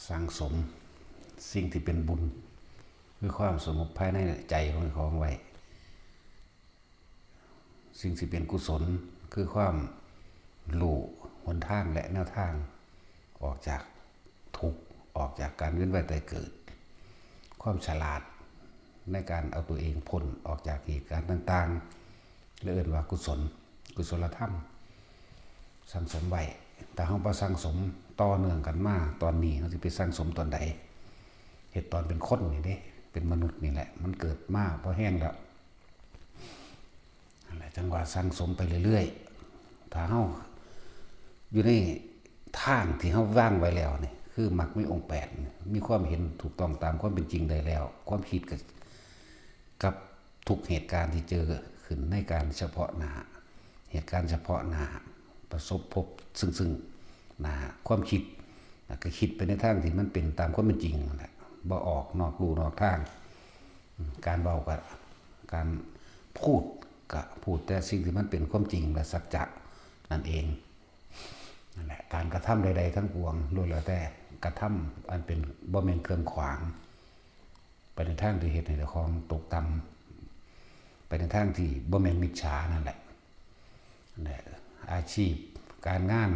สั่งสมสิ่งที่เป็นบุญคือความสงบภายในใจของไว้สิ่งที่เป็นกุศลคือความรู้หนทางและแนวทางออกจากทุกข์ออกจากการเวียนว่ายตายเกิดความฉลาดในการเอาตัวเองพ้นออกจากเหตุการณ์ต่างๆเรียกว่ากุศลธรรมสั่งสมไว้แต่เราบ่สั่งสมต่อเนื่องกันมาตอนนี้เราจะไปสั่งสมตอนใดเหตุตอนเป็นคนนี่เด้เป็นมนุษย์นี่แหละมันเกิดมาพอแห้งแล้วอะไรจังหวะสั่งสมไปเรื่อยๆถ้าเราอยู่ในทางที่เราว่างไว้แล้วนี่คือมรรคมีองค์แปดมีความเห็นถูกต้องตามความเป็นจริงได้แล้วความคิดกับทุกเหตุการณ์ที่เจอขึ้นในการเฉพาะหน้าเหตุการณ์เฉพาะหน้าประสบพบซึ่งหน้าความคิดก็คิดไปในทางที่มันเป็นตามความเป็นจริงแหละบ่ออกนอกลู่นอกทางการเบากับการพูดก็พูดแต่สิ่งที่มันเป็นความจริงและสัจจะนั่นเองนั่นแหละการกระทำใดๆทั้งปวงล้วนแล้วแต่กระทำอันเป็นบ่แม่นเครื่องขวางไปในทางที่เหตุให้เจ้าของตกต่ำไปในทางที่บ่แม่นมิจฉานั่นแหละอาชีพการงาน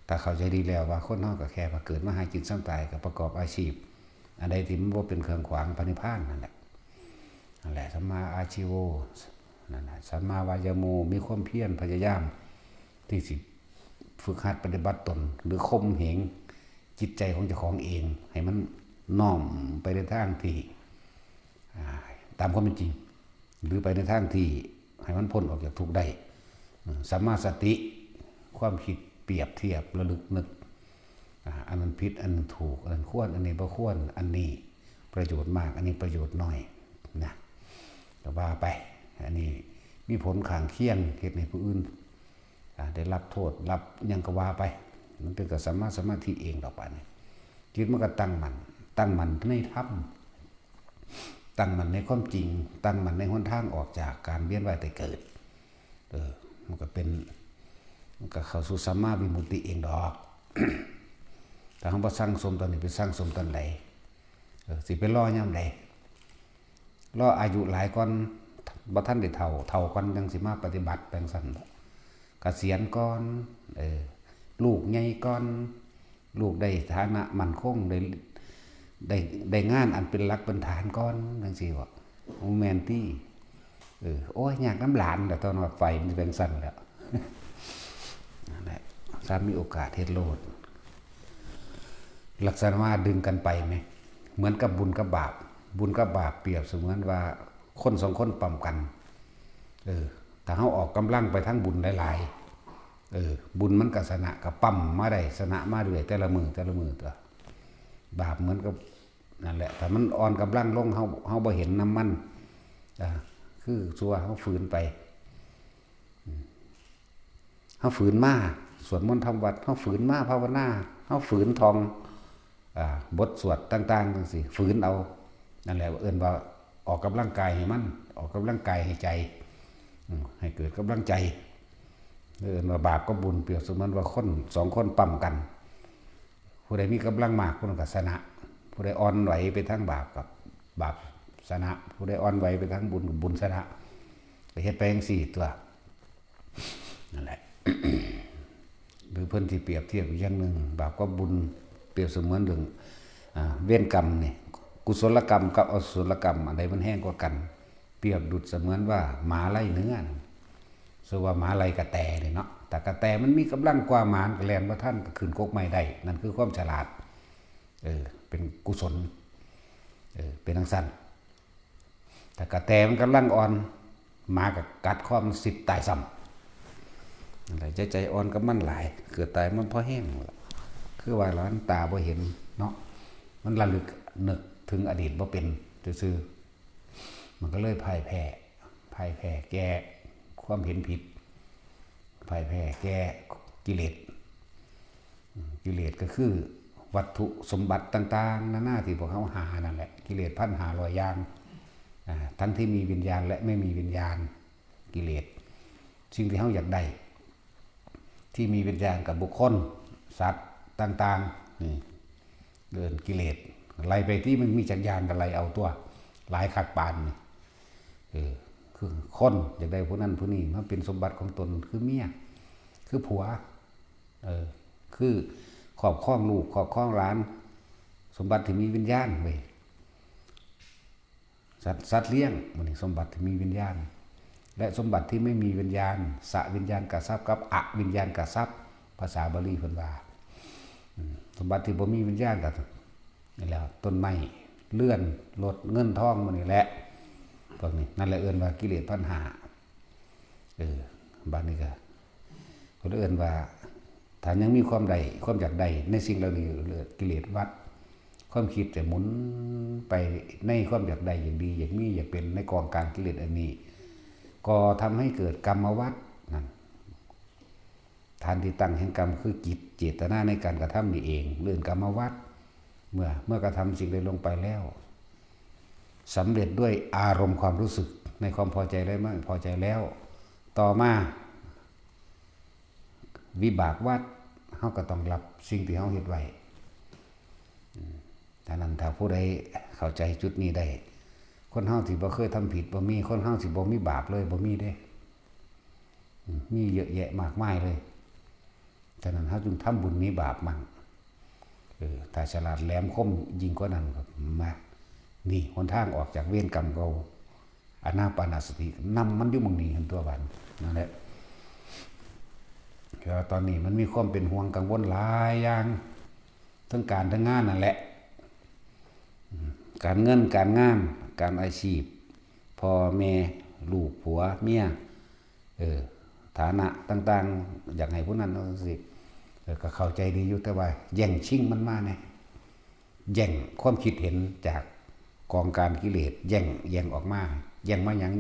ถ้าเข้าใจดีแล้วว่าคนเฮาก็แค่มาเกิดมาหากินซ้ำตายก็ประกอบอาชีพอันใดที่มันบ่เป็นเครื่องขวางพระนิพพานนั่นแหละสัมมาอาชีโวนั่นแหละสัมมาวายโมมีความเพียรพยายามที่สิฝึกหัดปฏิบัติตนหรือข่มเหงจิตใจของเจ้าของเองให้มันน้อมไปในทางที่ตามความเป็นจริงหรือไปในทางที่ให้มันพ้นออกจากทุกข์ได้สัมมาสติความคิดเปรียบเทียบระลึกนึกอันนั้นผิดอันนั้นถูกอันนั้นควรอันนี้บ่ควรอันนี้ประโยชน์มากอันนี้ประโยชน์น้อยนะแต่ว่าไปอันนี้มีผลข้างเคียงเหตุให้ผู้อื่นได้รับโทษรับยังก็ว่าไปมันเป็นกับสัมมาสมาธิเองต่อไปนี่จิตมันก็ตั้งมั่นในธรรมตั้งมั่นในความจริงตั้งมั่นในหนทางออกจากการเวียนว่ายตายเกิดมันก็เป็นมันก็เข้าสู่สัมมาวิมุตติเองดอก แต่เขาบ่สร้างสมตอนนี้ไปสร้างสมตอนใดสิไปรอย่ำใดรออายุหลายก่อนบ่ทันได้เฒ่าก่อนจังสิมาปฏิบัติจังซั่นเกษียณก่อนลูกใหญ่ก่อนลูกได้ฐานะมั่นคงได้งานอันเป็นหลักเป็นฐานก่อนจังซี่ว่าโอ้แม่นติโอ้ยอยากน้ำหลานแต่ตอนว่าไฟมันเป็นสั่นแล้วนั่นแหละถ้ามีโอกาสเฮ็ดโลดลักษณะว่าดึงกันไปไหมเหมือนกับบุญกับบาปเปรียบเสมือนว่าคนสองคนปั๊มกันถ้าเขาออกกำลังไปทั้งบุญหลายๆบุญมันก็ชนะกับปั๊มมาได้ชนะมาเรื่อยแต่ละมือตัวบาปเหมือนกับนั่นแหละแต่มันอ่อนกำลังลงเขาบ่เห็นน้ำมันคือชัวเขาฝืนไปเขาฝืนมาสวดมนต์ทำวัดเขาฝืนมาภาวนาเขาฝืนท่องบทสวดต่างๆจังซี่ฝืนเอานั่นแหละเอิ้นว่าออกกำลังกายให้มันออกกำลังกายให้ใจให้เกิดกำลังใจเอิ้นว่าบาปกับบุญเปรียบเสมือนว่าคนสองคนปั๊มกันผู้ใดมีกำลังมากผู้นั้นก็ชนะผู้ใดอ่อนไหวไปทางบาปกับบาปชนะผู้ใดอ่อนไหวไปทางบุญกับบุญชนะไปเฮ็ดไปจังซี่ตัวนั่นแหละ หรือเพิ่นที่เปรียบเทียบอีกอย่างนึงบาปกับบุญเปรียบเสมือนเรื่องเวรกรรมนี่กุศลกรรมกับอกุศลกรรมอันใดมันแห้งกว่ากันเปรียบดุจเสมือนว่าหมาไล่เนื้อซึ่งว่าหมาไล่กระแตนี่เนาะแต่กระแตมันมีกำลังกว่าหมาก็แล่นบ่ทันก็ขึ้นกกไม้ได้นั่นคือความฉลาดเป็นกุศลเป็นจังซั่นแต่กระแตมันกำลังอ่อนหมาก็กัดคอมันสิตายซ้ำอะไรใจอ่อนกับมันหลายเกิดตายมันพอแห้งคือว่าหลานตาบ่เห็นเนาะมันระลึกนึกถึงอดีตบ่เป็นซื่อมันก็เลยพ่ายแพ้แก้ความเห็นผิดพ่ายแพ้แก้กิเลสก็คือวัตถุสมบัติต่างๆนานาที่พวกเขาหานั่นแหละกิเลส1,500อย่างทั้งที่มีวิญญาณและไม่มีวิญญาณกิเลสสิ่งที่เขาอยากได้ที่มีวิญญาณกับบุคคลสัตว์ต่างๆนี่ เดินกิเลสไล่ไปที่มันมีจักรยานกันไล่เอาตัวหลายคักปานนี่คือคนอยากได้ผู้นั้นผู้นี้มาเป็นสมบัติของตนคือเมียคือผัวคือครอบครองลูกครอบครองหลานสมบัติที่มีวิญญาณเว้ยสัตว์เลี้ยงมันสมบัติที่มีวิญญาณและสมบัติที่ไม่มีวิญญาณสวิญญาณกทรัพย์กับอวิญญาณกทรัพย์ภาษาบาลีเพิ่นว่าสมบัติที่บ่มีวิญญาณก็นี่แหละต้นไม้เลื่อนรถเงินทองมันนี่แหละพวกนี้นั่นแหละเอิ้นว่ากิเลสปัญหาบางนี้ก็เพิ่นเอิ้นว่าถ้ายังมีความอยากใดในสิ่งเหล่านี้กิเลสวัดความคิดแต่หมุนไปในความอยากใดอย่างดีอยากมีอยากเป็นในกองการกิเลสอันนี้ก็ทำให้เกิดกรรมวัฏนั่นฐานที่ตั้งแห่งกรรมคือจิตเจตนาในการกระทำนี่เองเรื่องกรรมวัฏเมื่อกระทำสิ่งใดลงไปแล้วสำเร็จด้วยอารมณ์ความรู้สึกในความพอใจและไม่พอใจแล้วต่อมาวิบากวัฏเฮาก็ต้องรับสิ่งที่เฮาเฮ็ดไว้ฉะนั้นถ้าผู้ใดเข้าใจจุดนี้ได้คนเฮาที่บ่เคยทำผิดบ่มีคนเฮาที่บ่มีบาปเลยบ่มีเด้มีเยอะแยะมากมายเลยฉะนั้นเฮาจึงทำบุญมีบาปมั่งถ้าฉลาดแหลมคมยิ่งกว่านั้นก็มานี่หนทางออกจากเวรกรรมเก่าอานาปานสตินำมันอยู่หม้องนี้หั่นตัวบัดนั่นแหละตอนนี้มันมีความเป็นห่วงกังวลหลายอย่างทั้งการทั้งงานนั่นแหละการเงินการงานการอาชีพพ่อแม่ลูกผัวเมียฐานะต่างๆอยากให้ผู้นั้นสิก็เข้าใจดีอยู่แต่ว่าแย่งชิงมันมาแน่แย่งความคิดเห็นจากกองการกิเลสแย่งออกมาแย่งมาหยัง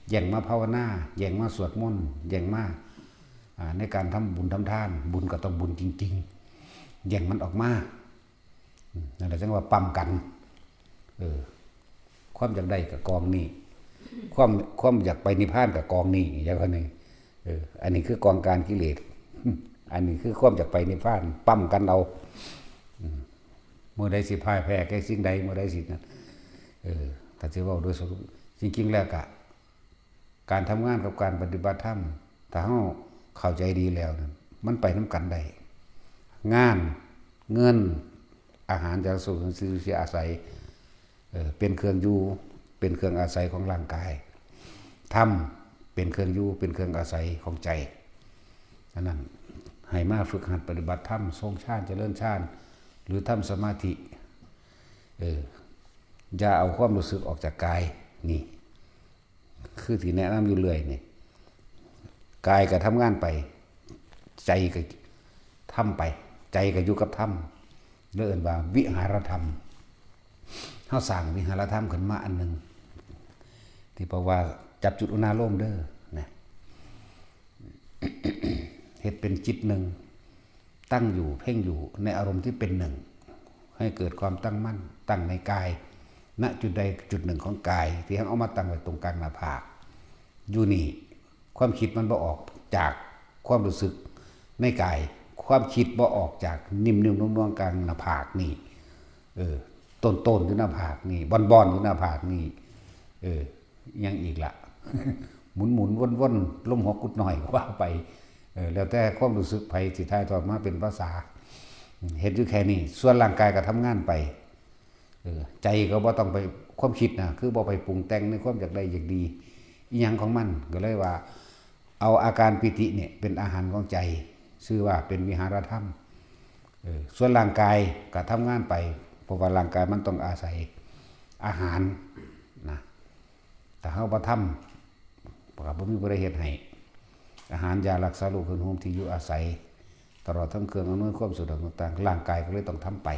แย่งมาภาวนาแย่งมาสวดมนต์แย่งมาในการทำบุญทำทานบุญก็ต้องบุญจริงๆแย่งมันออกมานั่นแหละจังว่าปั๊มกันความอยากได้กับกองนี้ความอยากไปนิพพานกับกองนี้อย่างนี้อันนี้คือกองการกิเลสอันนี้คือความอยากไปนิพพานปั๊มกันเอาเมื่อใดสิพ่ายแพ้แก่สิ่งใดเมื่อใดสินั้นถ้าจะว่าโดยสรุปจริงๆแล้วก็การทำงานกับการปฏิบัติธรรมถ้าเฮาเข้าใจดีแล้วมันไปน้ำกันได้งานเงินอาหารจากสู่ซื้อเสียอาศัยเป็นเครื่องอยู่เป็นเครื่องอาศัยของร่างกายธรรมเป็นเครื่องอยู่เป็นเครื่องอาศัยของใจฉะนั้นให้มาฝึกหัดปฏิบัติธรรมทรงฌานเจริญฌานหรือทำสมาธิอย่าเอาความรู้สึกออกจากกายนี่คือที่แนะนำอยู่เรื่อยนี่กายก็ทำงานไปใจก็ทำไปใจก็อยู่กับธรรมเรียกว่าวิหารธรรมเขาสั่งวิหารธรรมขึ้นมาอันหนึ่งที่บอกว่าจับจุดอุณาโลมเด้อนะเหตุเป็นจิตหนึ่งตั้งอยู่เพ่งอยู่ในอารมณ์ที่เป็นหนึ่งให้เกิดความตั้งมั่นตั้งในกายณจุดใดจุดหนึ่งของกายที่เขาเอามาตั้งไว้ตรงกลางหน้าผากอยู่นี่ความคิดมันบ่ออกจากความรู้สึกในกายความคิดบ่ออกจากนิ่มๆนุ่มๆกลางหน้าผากนี่ต้นอยู่หน้าผากนี่บอนอยู่หน้าผากนี่ยังอีกละ หมุนว่นๆล้มหัวกุดหน่อยว่าไปแล้วแต่ความรู้สึกไปสิท้ายทอดมาเป็นภาษาเห็นอยู่แค่นี้ส่วนร่างกายก็ทำงานไปใจก็บ่ต้องไปความคิดนะคือบ่ไปปรุงแต่งในความอยากได้อยากดีอีหยังของมันก็เลยว่าเอาอาการปิติเนี่ยเป็นอาหารของใจชื่อว่าเป็นวิหารธรรมส่วนร่างกายก็ทำงานไปเพราะว่าร่างกายมันต้องอาศัยอาหารนะแต่เฮาบ่ทำก็บ่มีผู้ใดเฮ็ดให้อาหารยารักษาโรคเครื่องห่มที่อยู่อาศัยตลอดทั้งเครื่องอำนวยความสะดวกต่างๆร่างกายก็เลยต้องทำไป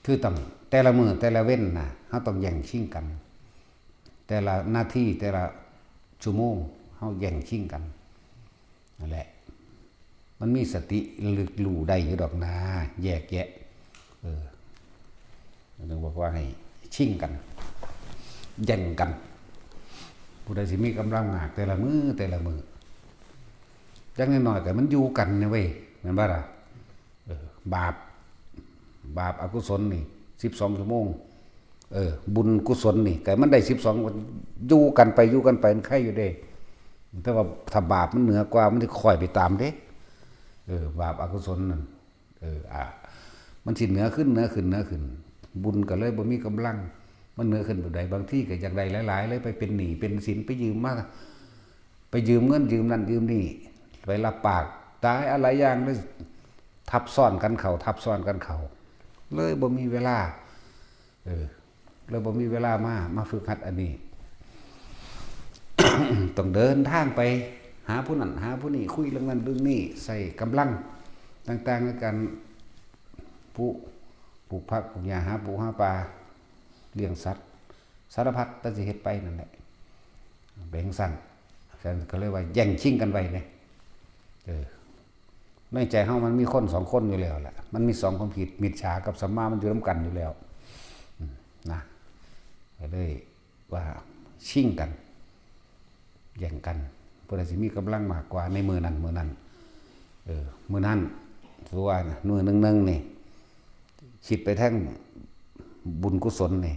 คือต้องแต่ละมื้อแต่ละเว้นนะเฮาต้องแย่งชิงกันแต่ละหน้าที่แต่ละชั่วโมงเฮาแย่งชิงกันนั่นแหละมันมีสติลึกรู้ได้อยู่ดอกนะแยกแยะต้องบอกว่าให้ชิงกันแย่งกันผู้ใดสิมีกำลังมากแต่ละมือจังน้อยๆก็มันอยู่กันนะเว้ยแม่นบ่ล่ะบาป บาปอกุศลนี่12 ชั่วโมงบุญกุศลนี่แต่มันได้12อยู่กันไปมันใครอยู่เด้แต่ว่าถ้าบาปมันเหนือกว่ามันสิค่อยไปตามเด้บาปอกุศลนั่นมันสิเหนือขึ้นบุญก็เลยบ่มีกำลังมันเหนือขึ้นแบบใดบางที่ก็อยากได้หลายๆเลยไปเป็นหนี้เป็นสินไปยืมมาไปยืมเงินยืมนั่นยืมนี่ไปรับปากตายอะไรอย่างเลยทับซ้อนกันเขาเลยบ่มีเวลาเลยบ่มีเวลามาฝึกหัดอันนี้ ต้องเดินทางไปหาผู้นั้นหาผู้นี้คุยเรื่องนั้นเรื่องนี้ใส่กำลังต่างๆในการปลูกผักปลูกหญ้าหาปูหาปลาเลี้ยงสัตว์สารพัดตั้งสิเฮ็ดไปนั่นแหละแบ่งสั่นก็เลยว่าแย่งชิงกันไว้เนี่ยในใจเฮามันมีคน2 คนอยู่แล้วแหละมันมี2 ความคิดมิจฉากับสัมมามันอยู่ร่วมกันอยู่แล้วนะก็เลยว่าชิงกันแย่งกันเพื่อสิมีกำลังมากกว่าในมือนั้นมือนั้นคือว่ามือนึงนี่คิดไปทั้งบุญกุศลนี่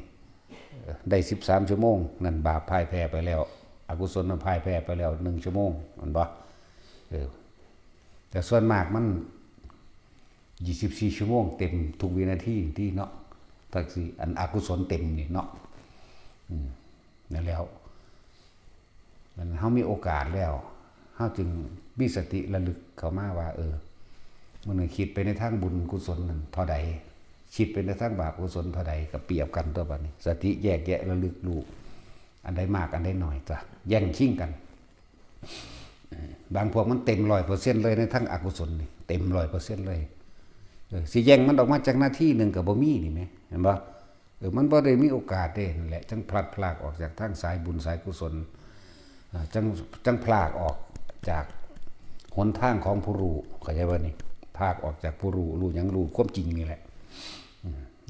ได้13 ชั่วโมงนั่นบาปพ่ายแพ้ไปแล้วอกุศลมันพ่ายแพ้ไปแล้ว1 ชั่วโมงมันบ่แต่ส่วนมากมัน24 ชั่วโมงเต็มทุกวินาทีที่เนาะถ้าสิอันอกุศลเต็มนี่เนาะนั่นแล้วมันเฮามีโอกาสแล้วเฮาจึงมีสติระลึกเข้ามาว่ามื้อนี้คิดไปในทางบุญกุศลนั้นเท่าใดคิดไปในทางบาปกุศลเท่าใดก็เปรียบกันตัวบัดนี้สติแยกแยะระลึกรู้อันใดมากอันใดน้อยจ้ะแย่งชิงกันบางพวกมันเต็ม 100% เลยในทางอกุศลนี่เต็ม 100% เลยสิแย่งมันออกมาจากหน้าที่นึงก็บ่มีนี่แหมเห็นบ่มันบ่ได้มีโอกาสเด้นั่นแหละจังพลัดพรากออกจากทางสายบุญสายกุศลจังพลากออกจากหนทางของผู้รู้เข้าใจบ่นี่พลากออกจากผู้รู้หยังรู้ความจริงนี่แหละ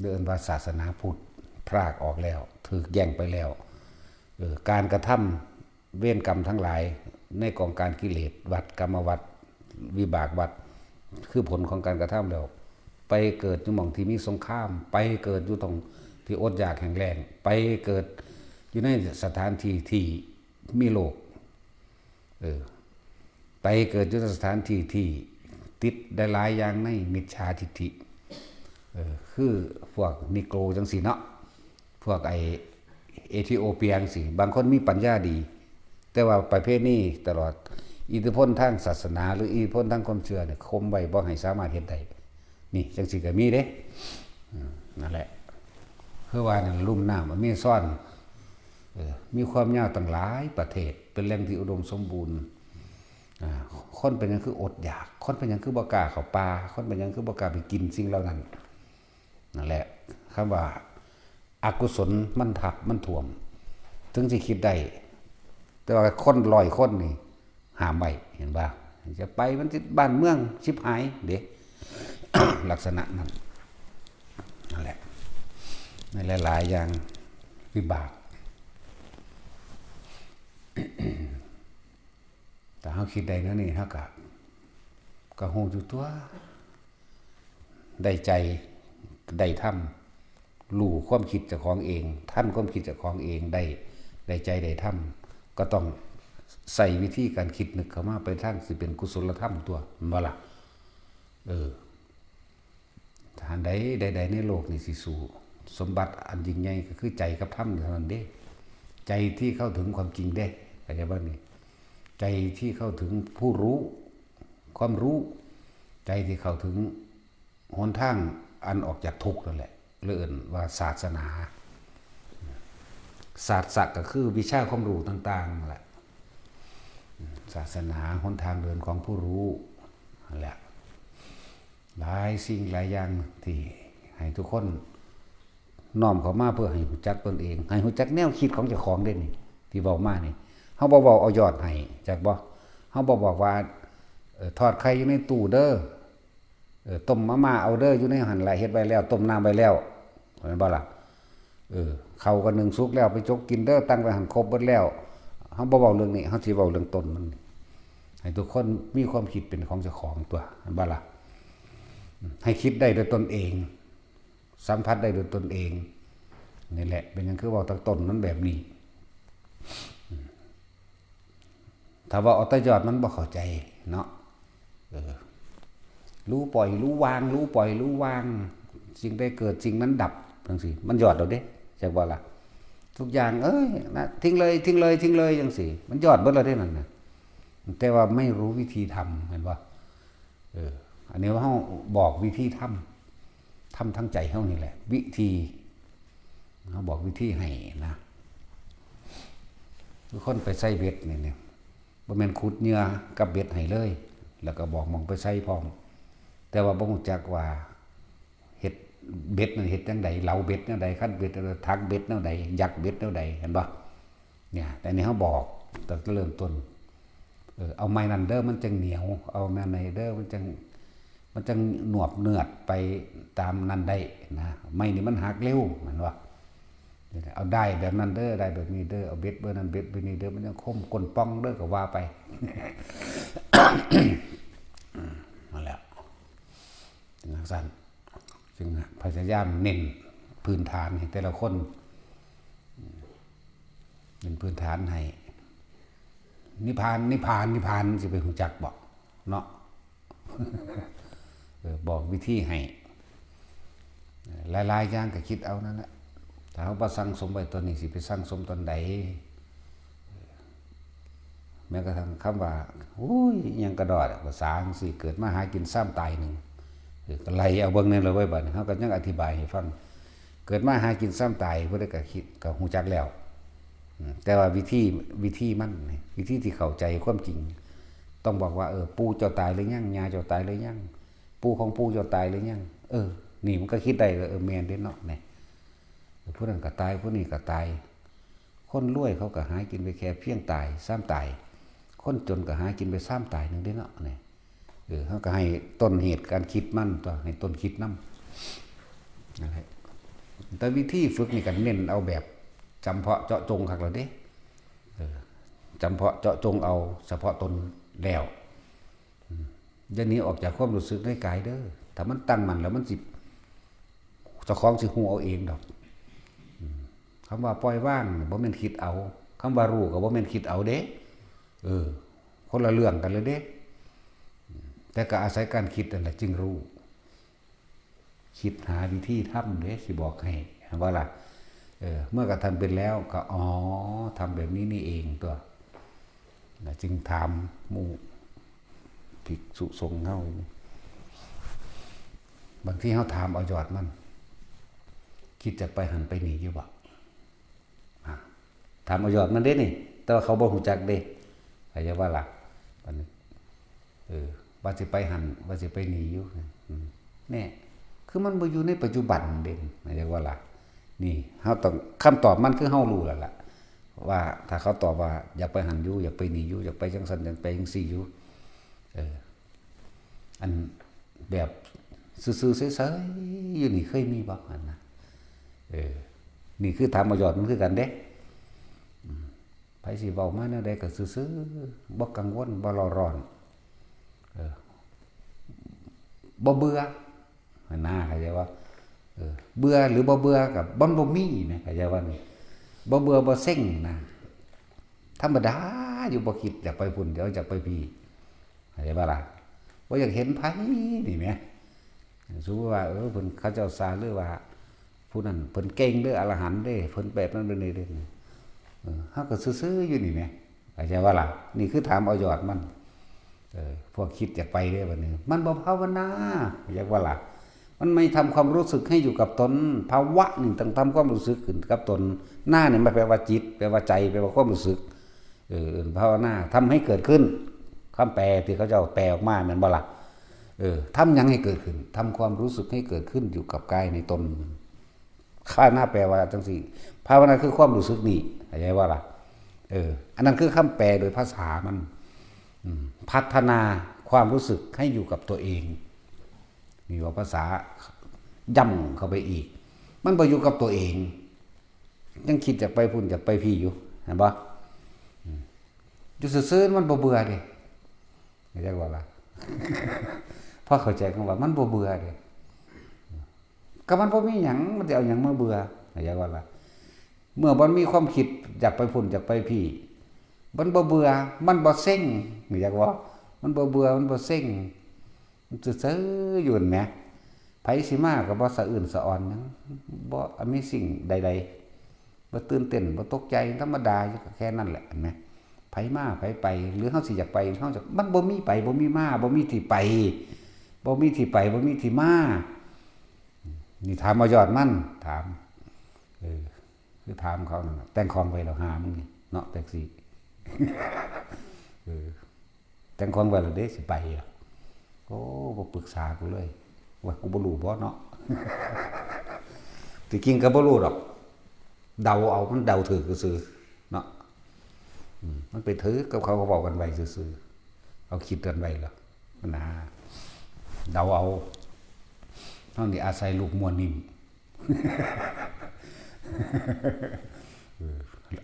เดินว่าศาสนาพุทธพลากออกแล้วถูกแย่งไปแล้วการกระทำเวรกรรมทั้งหลายในกองการกิเลสวัฏกรรมวัฏวิบากวัฏคือผลของการกระทำแล้วไปเกิดอยู่หม่องที่มีสงครามไปเกิดอยู่ตรงที่อดอยากแห้งแล้งไปเกิดอยู่ในสถานที่ที่มีโลกไปเกิดอยู่ในสถานที่ที่ติดได้หลายอย่างในมิจฉาทิฏฐิคือพวกนิโกรจังสีเนาะพวกเอธิโอเปียจังสีบางคนมีปัญญาดีแต่ว่าประเภทนี้ตลอดอิทธิพลทางศาสนาหรืออิทธิพลทางความเชื่อเนี่ยคมไว้บ่ให้สามารถเฮ็ดได้นี่จังสิก็มีเด้นั่นแหละเพื่อว่านั่นลุ่มน้ำมันมีซ่อนมีความยาวตั้งหลายประเทศเป็นแหล่งที่อุดมสมบูรณ์คนเป็นหยังคืออดอยากคนเป็นหยังคือบ่กล้าเข้าป่าคนเป็นหยังคือบ่กล้าไปกินสิ่งเหล่านั้นนั่นแหละคำว่าอกุศลมันทับมันท่วมถึงสิคิดได้แต่ว่าคน100 คนนี่ห้ามไว้เห็นบ่จะไปมันสิบ้านเมืองชิบหายเด้ ลักษณะนั้นนั่นแหละในหลายๆอย่างวิบาก แต่เฮาคิดได้นั่นนี่เฮาก็ฮู้อยู่ตัวได้ใจได้ทำรู้ความคิดเจ้าของเองทันความคิดเจ้าของเองได้ใจได้ทำก็ต้องใส่วิธีการคิดนึกเข้ามาไปทางสิเป็นกุศลธรรมตัวบ่ล่ะทานใดในโลกนี่สิสู่สมบัติอันยิ่งใหญ่ก็คือใจกับธรรมเท่านั้นเด้ใจที่เข้าถึงความจริงเด้เข้าใจบ่นี่ใจที่เข้าถึงผู้รู้ความรู้ใจที่เข้าถึงหนทางอันออกจากทุกข์นั่นแหละเรียกว่าศาสนาศาสตร์ก็คือวิชาความรู้ต่างๆนั่นแหละศาสนาหนทางเดินของผู้รู้นั่นแหละหลายสิ่งหลายอย่างที่ให้ทุกคนน้อมเข้ามาเพื่อให้รู้จักตนเองให้รู้จักแนวคิดของเจ้าของเด้นี่ที่เว้ามานี่เฮาบ่เว้าเอายอดให้จักบ่เฮาบ่บอกว่าทอดไข่อยู่ในตู้เด้อต้มมาม่าเอาเด้ออยู่ในหั่นล่ะเฮ็ดไว้แล้วต้มน้ำไว้แล้วเห็นบ่ล่ะข้าวก็นึ่งสุกแล้วไปจกกินเด้อตั้งไว้หั่นครบเบิดแล้วเฮาบ่เว้าเรื่องนี้เฮาสิเว้าเรื่องต้นมันให้ทุกคนมีความคิดเป็นของเจ้าของตัวเห็นบ่ล่ะให้คิดได้ด้วยตนเอง สัมผัสได้ด้วยตนเองนี่แหละเป็นยังคือว่าตั้งต้นมันแบบนี้ถ้าว่าเอาแต่ยอดมันบ่เข้าใจเนาะรู้ปล่อยรู้วางรู้ปล่อยรู้วางสิ่งได้เกิดสิ่งนั้นดับจังซี่มันยอดเอาเด้จักว่าล่ะทุกอย่างนะทิ้งเลยทิ้งเลยทิ้งเลยจังซี่มันยอดเบิดแล้วเด้นั่นน่ะแต่ว่าไม่รู้วิธีทำเห็นบ่อันนี้ว่าเฮาบอกวิธีทำทั้งใจเฮานี่แหละวิธีเฮาบอกวิธีให้นะทุกคนไปใส่เบ็ดนี่บ่แม่นขุดเหยื่อกับเบ็ดให้เลยแล้วก็บอกมองไปใส่พร้อมแต่ว่าบ่รู้จักว่าเฮ็ดเบ็ดนั่นเฮ็ดจังได๋เหลาเบ็ดจังได๋คั้นเบ็ดทักเบ็ดแนวใดยักเบ็ดแนวใดเห็นบ่เนี่ยแต่นี่เฮาบอกตั้งแต่เริ่มต้นเอาไม้นั่นเด้อมันจังเหนียวเอาแม่ไหนเด้อมันจังหนวบเนือดไปตามนั้นได้นะไม้นี่มันหักเร็วเหมือนว่าเอาได้แบบนั้นเด้อได้แบบนี้เด้อเอาเบ็ดเบอร์นั้นเบ็ดเบอร์นี้เด้อมันยังคมก้นป้องเด้อก็ว่าไปมาแล้วถึงสั้นจึงพยายามเน้นพื้นฐานให้แต่ละคนเป็นพื้นฐานให้นิพพานสิไปหูจักบอกเนาะบอกวิธีให้หลายๆอย่างก็คิดเอานั่นแหละถ้าเขาบ่สั่งสมไว้ตอนนี้สิไปสั่งสมตอนใดแม้กระทั่งคำว่ายังกระดอดภาษาจังซี่เกิดมาหากินซ้ำตายหนึ่งก็ไล่เอาเบิ่งนั่นเลยไว้บัดนี้เฮาก็ยังอธิบายให้ฟังเกิดมาหากินซ้ำตายผู้ใดก็คิดก็ฮู้จักแล้วแต่ว่าวิธีมันวิธีที่เข้าใจความจริงต้องบอกว่าปู่เจ้าตายหรือยังย่าเจ้าตายหรือยังปู่ของปู่เจ้าตายหรือยังนี่มันก็คิดได้แม่นเด้เนาะนี่ผู้นั้นก็ตายผู้นี้ก็ตายคนรวยเขาก็หากินไปแค่เพียงตายซ้ำตายคนจนก็หากินไปซ้ำตายนึงเด้เนาะนี่เขาก็ให้ต้นเหตุการคิดมันตัวให้ต้นคิดนำนั่นแหละแต่วิธีฝึกนี่ก็เน้นเอาแบบจำเพาะเจาะจงคักแล้วเด้จำเพาะเจาะจงเอาเฉพาะตนแล้วอย่าหนีออกจากความรู้สึกในกายเด้อถ้ามันตั้งมั่นแล้วมันสิเจ้าของสิฮู้เอาเองดอกคำว่าปล่อยว่างบ่แม่นคิดเอาคำว่ารู้ก็บ่แม่นคิดเอาเด้คนละเรื่องกันเลยเด้แต่ก็อาศัยการคิดนั่นแหละจึงรู้คิดหาวิธีทำเด้สิบอกให้ว่าล่ะเมื่อกระทำเป็นแล้วก็ทำแบบนี้นี่เองตัวจึงถามหมู่ภิกษุสงฆ์เฮาบางทีเฮาถามเอายอดมันคิดจะไปหันไปหนีอยู่บ่ถามเอายอดมันเด้นี่แต่ว่าเขาบ่รู้จักเด้เข้าใจว่าล่ะว่าสิไปหันว่าสิไปหนีอยู่แน่คือมันบ่อยู่ในปัจจุบันเด่นเข้าใจว่าล่ะนี่เฮาต้องคำตอบมันคือเฮารู้แล้วล่ะว่าถ้าเขาตอบว่าอยากไปหันอยู่อยากไปหนีอยู่อยากไปจังซั่นอยากไปจังซี่อยู่อันแบบซื่อๆเฉยๆอยู่นี่เคยมีบ่อันนะนี่คือถามเอายอดมันคือกันเด้ไผสิเว้ามาแนวใดก็ซื่อๆบ่กังวลบ่ร้อนบ่เบื่อน่าเข้าใจว่าเบื่อหรือบ่เบื่อกับบ่มีนะเข้าใจว่านี่บ่เบื่อบ่เซ็งนะธรรมดาอยู่บ่คิดอยากไปพุ่นเดี๋ยวอยากไปพี่เข้าใจบ่ล่ะบ่อยากเห็นไผนี่แหมสมมุติว่าเพิ่นเขาเจ้าสาหรือว่าผู้นั้นเพิ่นเก่งเด้ออรหันต์เด้เพิ่นแบบนั้นแบบนี้เด้เฮาก็ซื่อๆอยู่นี่แหมเข้าใจว่าล่ะนี่คือถามเอายอดมันพวกคิดอยากไปเด้อบัดนี้มันบ่ภาวนาอยากว่าล่ะมันไม่ทำความรู้สึกให้อยู่กับตนภาวะนี่ต้องทำความรู้สึกขึ้นกับตนหน้าเนี่ยมันแปลว่าจิตแปลว่าใจแปลว่าความรู้สึกภาวนาทำให้เกิดขึ้นคำแปลที่เขาจะแปลออกมาแม่นบ่ล่ะทำยังให้เกิดขึ้นทำความรู้สึกให้เกิดขึ้นอยู่กับกายในตนข้าหน้าแปลว่าจังซี่ภาวนาคือความรู้สึกนี่เข้าใจว่าล่ะอันนั้นคือคำแปลโดยภาษามันพัฒนาความรู้สึกให้อยู่กับตัวเองมีว่าภาษาย่ำเข้าไปอีกมันไปอยู่กับตัวเองยังคิดจะไปพุ่นจะไปพี่อยู่เห็นปะอยู่ซื่อๆมันบ่เบื่อเด้ไม่ใช่ว่าล่ะพอเข้าใจคำว่ามันบ่เบื่อเด้ ก็มันบ่มีหยังมันจะเอาหยังมาเบื่ออย่างว่าล่ะเมื่อมันมีความคิดอยากไปพุ่นอยากไปพี่มันบ่เบื่อมันบ่เซ็งอยากว่ามันบ่เบื่อมันบ่เซ็งมันซื่อๆอยู่นั่นแหมไผสิมาก็บ่สะอื่นสะอ่อนหยังบ่มีสิ่งใดๆบ่ตื่นเต้นบ่ตกใจธรรมดาอยู่แค่นั้นแหละเห็นมั้ยไผมาไผไปหรือเฮาสิอยากไปเฮาจะมันบ่มีไปบ่มีมาบ่มีที่ไปบ่มีที่ไปบ่มีที่มานี่ถามเอายอดมันถามคือถามเขานั่นน่ะแต่งของไว้แล้วหามึงนี่เนาะแท็กซี่แต่งของไว้แล้วเด้สิไปอ่ะโอ้บ่ปรึกษากูเลยว่ากูบ่รู้บ่เนาะที่จริงก็บ่รู้ดอกเดาเอามันเดาถือซื่อเนาะมันไปถือกับเขาเว้ากันไว้ซื่อๆเอาคิดกันไว้แล้วมันหาเดาเอาเฮานี่อาศัยลูกมวลนิ่ม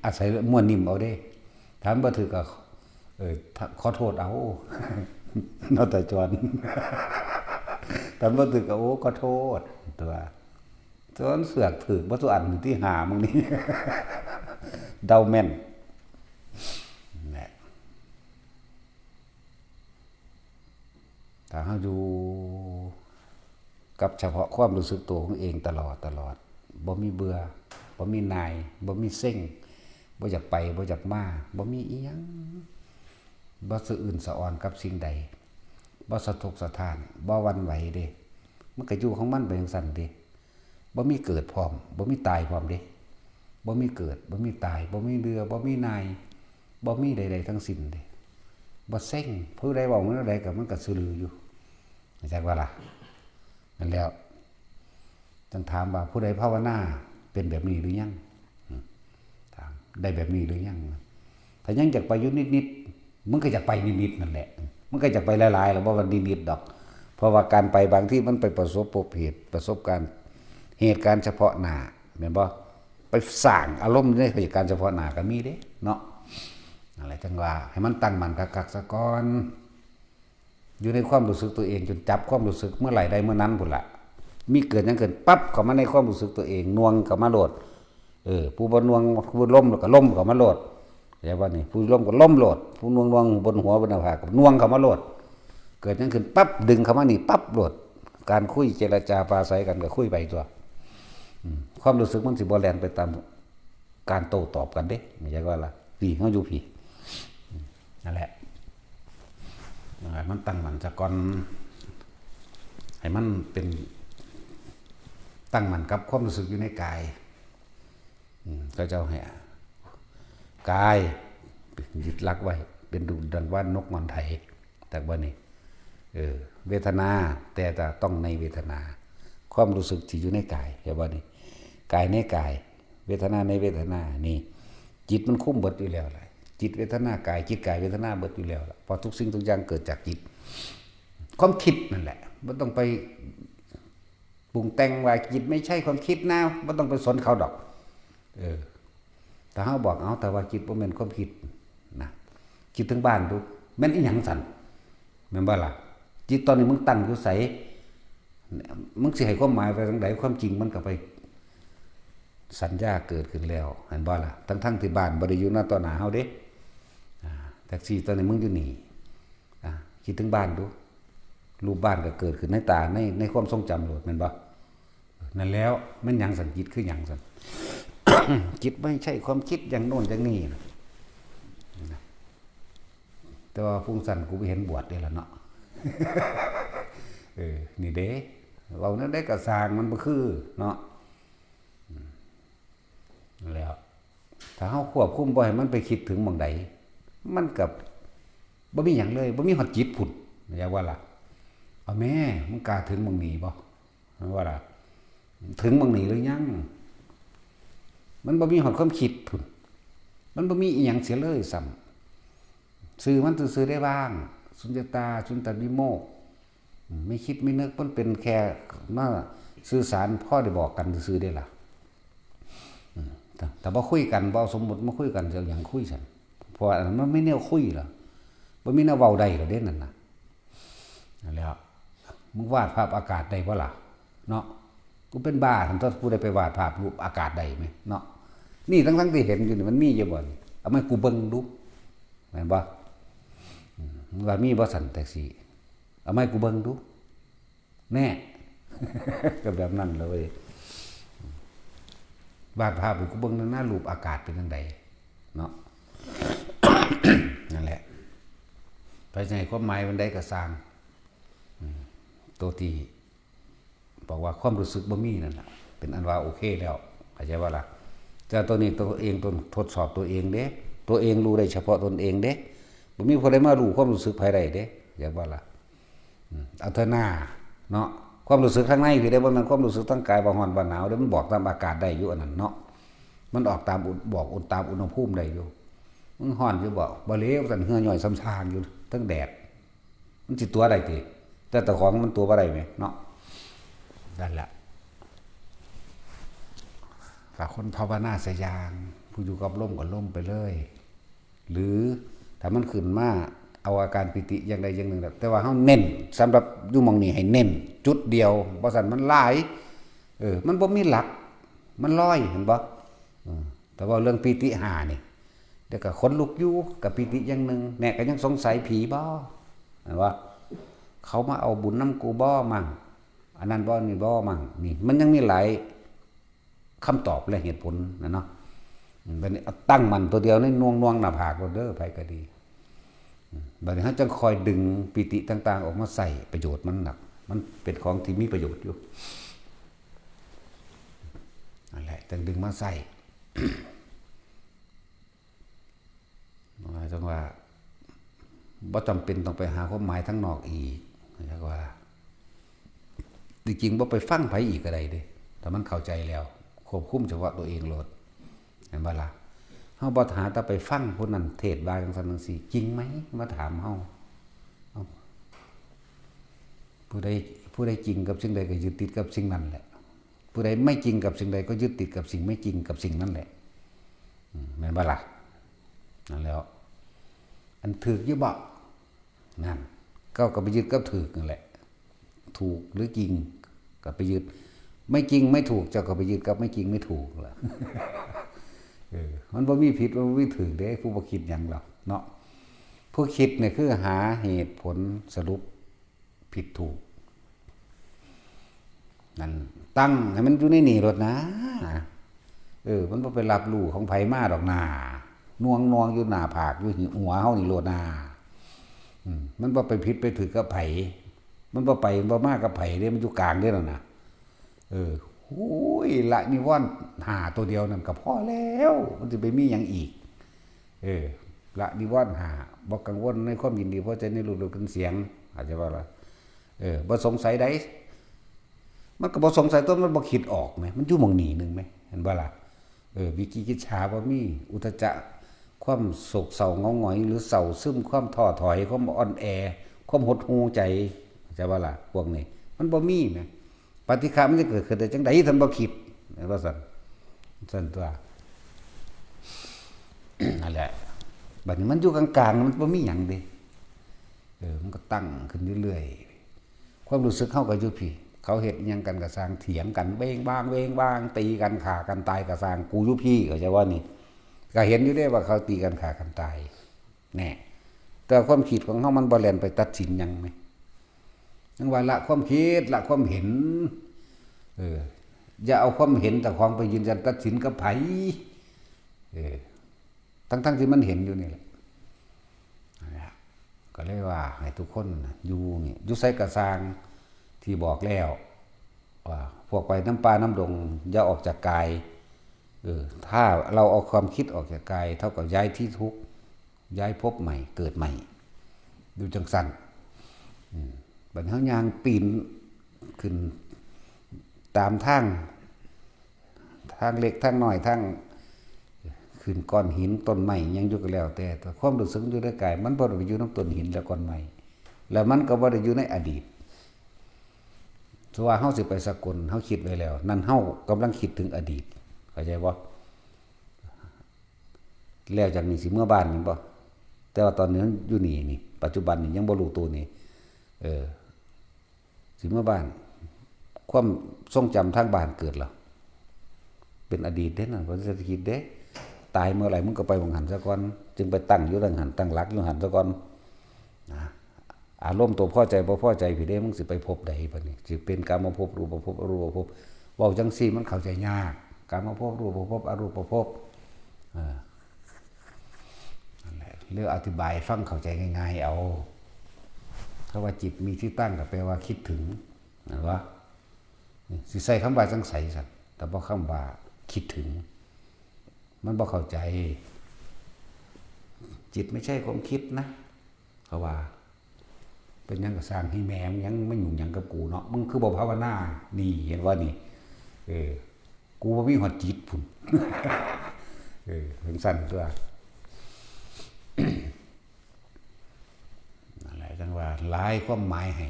อาศัยมวลนิ่มเอาเด้ถามบ่ถือก็ขอโทษเอาเนาะแต่จวนถามบ่ถือก็โอ้ขอโทษตัวจนเสือกถือบ่ตัวอันที่หามึงนี่เดาแม่นแหละถ้าเฮาอยู่กับเฉพาะความรู้สึกตัวของเองตลอดบ่มีเบื่อบ่มีนายบ่มีเซ็งบ่อยากไปบ่อยากมาบ่มีอีหยังบ่สะอื่นสะอ่อนกับสิ่งใดบ่สะทกสะท้านบ่หวั่นไหวเด้มันก็อยู่ของมันไปจังซั่นเด้บ่มีเกิดพร้อมบ่มีตายพร้อมเด้บ่มีเกิดบ่มีตายบ่มีเรือบ่มีนายบ่มีใดๆทั้งสิ้นเด้บ่เซ็งผู้ใดเว้ามันใดก็มันก็ซื่อลืออยู่เข้าใจว่าล่ะนั่นแล้วต้องถามว่าผู้ใดภาวนาเป็นแบบนี้หรือยังถามได้แบบนี้หรือยังถ้ายังอยากไปอยู่นิดๆมึงก็อยากไปนิดๆนั่นแหละมึงก็อยากไปหลายๆแล้วบ่ว่านิดๆดอกเพราะว่าการไปบางที่มันไปประสบพบประสบการณ์เหตุการณ์เฉพาะหน้าแม่นบ่ไปสร้างอารมณ์ในเหตุการณ์เฉพาะหน้าก็มีเด้เนาะอะไรจังว่าให้มันตั้งมั่นคักๆซะก่อนอยู่ในความรู้สึกตัวเองจนจับความรู้สึกเมื่อไหร่ได้เมื่อนั้นพุ่นล่ะมีเกิดยังเกิดปั๊บเข้ามาในความรู้สึกตัวเองนวงเข้ามาโลดผู้บ่นวงผู้ล้มแล้วก็ล้มเข้ามาโลดเข้าใจบ่นี่ผู้ล้มก็ล้มโลดผู้นวงบนหัวบนหน้าผากก็นวงเข้ามาโลดเกิดยังขึ้นปั๊บดึงเข้ามานี่ปั๊บโลดการคุยเจรจาปราศัยกันก็คุยไปตัวความรู้สึกมันสิบ่แล่นไปตามการโต้ตอบกันเด้ไม่ใช่ว่าล่ะพี่เฮาอยู่พี่นั่นแหละมันตั้งมั่นซะก่อนให้มันเป็นตั้งมั่นกับความรู้สึกอยู่ในกายก็เจ้าให้กายยึดลักไว้เป็นดุจดังว่านกงอนไถแต่ว่านี่เวทนาแต่จะต้องในเวทนาความรู้สึกที่อยู่ในกายเห็นบ่นี่กายในกายเวทนาในเวทนานี่จิตมันคุ้มเบิดอยู่แล้วล่ะจิตเวทนากายจิตกายเวทนาเบิดอยู่แล้วล่ะเพราะทุกสิ่งทุกอย่างเกิดจากจิตความคิดนั่นแหละบ่ต้องไปปรุงแต่งว่าจิตไม่ใช่ความคิดนะบ่ต้องไปสนเขาดอกถ้าเฮาบอกเอาแต่ว่าจิตบ่แม่นความคิดนะคิดถึงบ้านดูแม่นอีหยังสั่นแม่นบ่ล่ะจิตตอนนี้มึงตั้งอยู่ไสมึงสิให้ความหมายไปทางใดความจริงมันก็ไปสัญญาเกิดขึ้นแล้วเห็นบ่ล่ะทั้งที่บ้านบ่ได้อยู่หน้าต่อหน้าเฮาเด้แท็กซี่ตอนนี้มึงอยู่นี่คิดถึงบ้านดูรูปบ้านก็เกิดขึ้นในตาในความทรงจำโลดแม่นบ่นั่นแล้วมันหยังสันจิตคือหยังสัน จิตไม่ใช่ความคิดอย่างโน่นอย่างนี้นะแต่ว่าฟุ้งซ่านกูไปเห็นบวชได้แล้วเนาะ นี่เด้เว้านั้นได้ก็สร้างมันบ่คือเนาะแล้วถ้าเฮาควบคุมบ่ให้มันไปคิดถึงหม้องใดมันก็บ่มีหยังเลยบ่มีฮอดจิตพุ่นอย่าว่าล่ะเอาแม่มึงกล้าถึงหม้องนี้บ่ว่าล่ะถึงหม้องนี้หรือยังมันบ่มีฮอดความคิดพุ่นมันบ่มีอีหยังเสียเลยซ้ำสื่อมันซื่อๆได้บ้างสุญญตาสุญญตวิโมกข์ไม่คิดไม่นึกมันเป็นแค่มาสื่อสารพ่อได้บอกกันซื่อๆได้ล่ะแต่บ่คุยกันบ่สมมุติมาคุยกันจะหยังคุยซั่นเพราะอันนั้นมันไม่แนวคุยหรอกบ่มีแนวเว้าได้หรอกเด้นั่นน่ะนั่นแหละมึงวาดภาพอากาศได้บ่ล่ะเนาะ กูเป็นบ้าทั้งที่กูได้ไปวาดภาพรูปอากาศได้ไหมเนาะนี่ทั้งที่เห็นอยู่นี่มันมีอยู่บ่นี่เอามากูเบิ่งดูแม่นบ่ว่ามีบ่สั่นแท็กซี่เอามากูเบิ่งดูแน่ ก็แบบนั้นเลยวาดภาพกูเบิ่งหน้ารูปอากาศเป็นจังไดเนาะ นั่นแหละไปในความหมายมันได้ก็สร้างตัวที่บอกว่าความรู้สึกบ่มีนั่นแหละเป็นอันว่าโอเคแล้วเข้าใจว่าล่ะแต่ตัวนี้ตัวเองตนทดสอบตัวเองเด้ตัวเองรู้ได้เฉพาะตนเองเด้บ่มีคนใดมารู้ความรู้สึกภายใดเด้เข้าใจว่าล่ะเอาเถอะหน้าเนาะความรู้สึกข้างในคือได้บ่แม่นความรู้สึกทางกายบ่ร้อนบ่หนาวเด้มันบอกตามอากาศได้อยู่อันนั้นเนาะมันออกตามบอกตามอุณหภูมิได้อยู่มันร้อนอยู่บ่เลวสั่นเหือย่อยซ้ำซากอยู่ทั้งแดดมันสิตัวได้ติแต่ของมันตัวบ่ได้แม่เนาะนั่นแหละฝากคนภาวนาสยางผู้อยู่กับลมก็ลมไปเลยหรือถ้ามันขึ้นมาเอาอาการปิติอย่างใดอย่างหนึ่งแต่ว่าเฮาเน้นสำหรับอยู่หม่องนี้ให้เน้นจุดเดียวบ่ซั่นมันหลายมันบ่มีหลักมันลอยเห็นบ่แต่ว่าเรื่องปิติ5นี่เดี๋ยวก็ขนลุกอยู่กับปิติอย่างหนึ่งแน่ก็ยังสงสัยผีบ่เห็นบ่เขามาเอาบุญน้ำกูบ่มั่งอันนั้นบ่นี่บ่มั่งนี่มันยังมีหลายคำตอบและเหตุผลนะเนาะบัดนี้ตั้งมันตัวเดียวนี่น่วงหน้าผากเด้อไผก็ดีบัดนี้เฮาจังคอยดึงปิติต่างๆออกมาใส่ประโยชน์มันหนักมันเป็นของที่มีประโยชน์อยู่นั่นแหละจังดึงมาใส่จังว่าบ่จำเป็นต้องไปหาความหมายทั้งนอกอีกจังว่าจริงๆบ่ไปฟังไผอีกก็ได้เด้ถ้ามันเข้าใจแล้วควบคุมเฉพาะตัวเองโลดเห็นบ่ล่ะเฮาบ่หาแต่ไปฟังผู้นั้นเทศน์ว่าจังซั่นจังซี่จริงไหมมาถามเฮาผู้ใดจริงกับสิ่งใดก็ยึดติดกับสิ่งนั้นแหละผู้ใดไม่จริงกับสิ่งใดก็ยึดติดกับสิ่งไม่จริงกับสิ่งนั้นแหละแม่นบ่ล่ะนั่นแล้วอันถูกอยู่บ่นั่นก็ไปยึดกับถูกนั่นแหละถูกหรือจริงก็ไปยึดไม่จริงไม่ถูกเจ้าก็ไปยึดกับไม่จริงไม่ถูกล่ะมันบ่มีผิดบ่มีถูกเด้ผู้บ่คิดหยังหรอกเนาะผู้คิดเนี่ยคือหาเหตุผลสรุปผิดถูกนั่นตั้งให้มันอยู่ในนี่รถนะมันบ่ไปรับรู้ของไผมาดอกนาน่วงอยู่หน้าผากอยู่หัวเฮานี่โลดนามันบ่ไปผิดไปถูกกับไผมันบ่ไปบ่มากับไผเด้มันอยู่กลางเด้นั่นน่ะโอ้ยละนิวรณ์5ตัวเดียวนั่นก็พอแล้วมันสิไปมีหยังอีกละนิวรณ์5บ่กังวลในความยินดีพอใจในรูปกันเสียงอาจจะว่าล่ะบ่สงสัยใดมันก็บ่สงสัยตัวมันบ่คิดออกมั้ยมันอยู่หม่องนี้นึงมั้ยเห็นบ่ล่ะวิกิกิจฉาบ่มีอุทธัจจะความโศกเศร้าเงาหงอยหรือเศร้าซึมความท้อถอยความอ่อนแอความหดหู่ใจจะว่าล่ะพวกนี้มันบ่มีมั้ยปฏิฆะมันจะเกิดขึ้นได้จังได๋ท่านบ่คิดว่าซั่นตัวนั่นแหละบัดนี้มันอยู่กลางๆมันบ่มีหยังเด้มันก็ตั้งขึ้นเรื่อยๆความรู้สึกเฮาก็อยู่พี่เขาเฮ็ดอิหยังกันก็สร้างเถียงกันเบ้งบ้างตีกันฆ่ากันตายก็สร้างกูอยู่พี่ก็จะว่านี่ก็เห็นอยู่เด้ว่าเขาตีกันฆ่ากันตายแน่แต่ความคิดของเฮามันบ่แล่นไปตัดสินหยังมั้ยจังว่าละความคิดละความเห็นอย่าเอาความเห็นแต่ของไปยืนยันตัดสินกับไผทั้งที่มันเห็นอยู่นี่แหละก็เลยว่าให้ทุกคนอยู่นี่อยู่ไสกระสร้างที่บอกแล้วว่าพวกไปน้ำปลาน้ำดงอย่าออกจากกายถ้าเราเอาความคิดออกจากกายเท่ากับย้ายที่ทุกข์ย้ายภพใหม่เกิดใหม่ดูจังสั่นบัดเฮายางปีนขึ้นตามทางเล็กทางน้อยทางขึ้นก้อนหินต้นไม้ยังอยู่ก็แล้วแต่ความรู้สึกอยู่ในกายมันบ่ได้อยู่ในต้นหินและก้อนไม้แล้วมันก็บ่ได้อยู่ในอดีตว่าเฮาสิไปสกลเฮาคิดไว้แล้วนั่นเฮากำลังคิดถึงอดีตเข้าใจบ่แล้วจากนี้สิเมื่อบ้านนี่บ่แต่ว่าตอนนี้อยู่นี่ปัจจุบันนี่ยังบ่รู้ตัวนี่สิเมื่อบ้าน ความทรงจำทางบ้านเกิดแล้วเป็นอดีตเด้นั่นบ่ได้คิดเด้ตายเมื่อไหร่มึงก็ไปบังหันซะก่อนจึงไปตั้งอยู่ดังหันตั้งหลักอยู่หันซะก่อนนะอารมณ์ตัวพอใจบ่พอใจพี่เด้มึงสิไปพบใดบัดนี้สิเป็นกามภพรูปภพอรูปภพเว้าจังซี่มันเข้าใจยากกามภพรูปภพอรูปภพนั่นแหละเรื่องอธิบายฟังเข้าใจง่ายๆเอาคำว่าจิตมีที่ตั้งก็แปลว่าคิดถึงนะว่าสิใส่คำว่าจังไสซั่นแต่บ่คำว่าคิดถึงมันบ่เข้าใจจิตไม่ใช่ความคิดนะเขาว่าเป็นยังก็สร้างให้แม่มยังไม่ยุ่งยังกับกูเนาะมึงคือบ่ภาวนานี่เห็นว่านี่กูบ่มีหอดจิตพุ่นถึงสั่นตัวนั่นแหละจังว่าหลายความหมายให้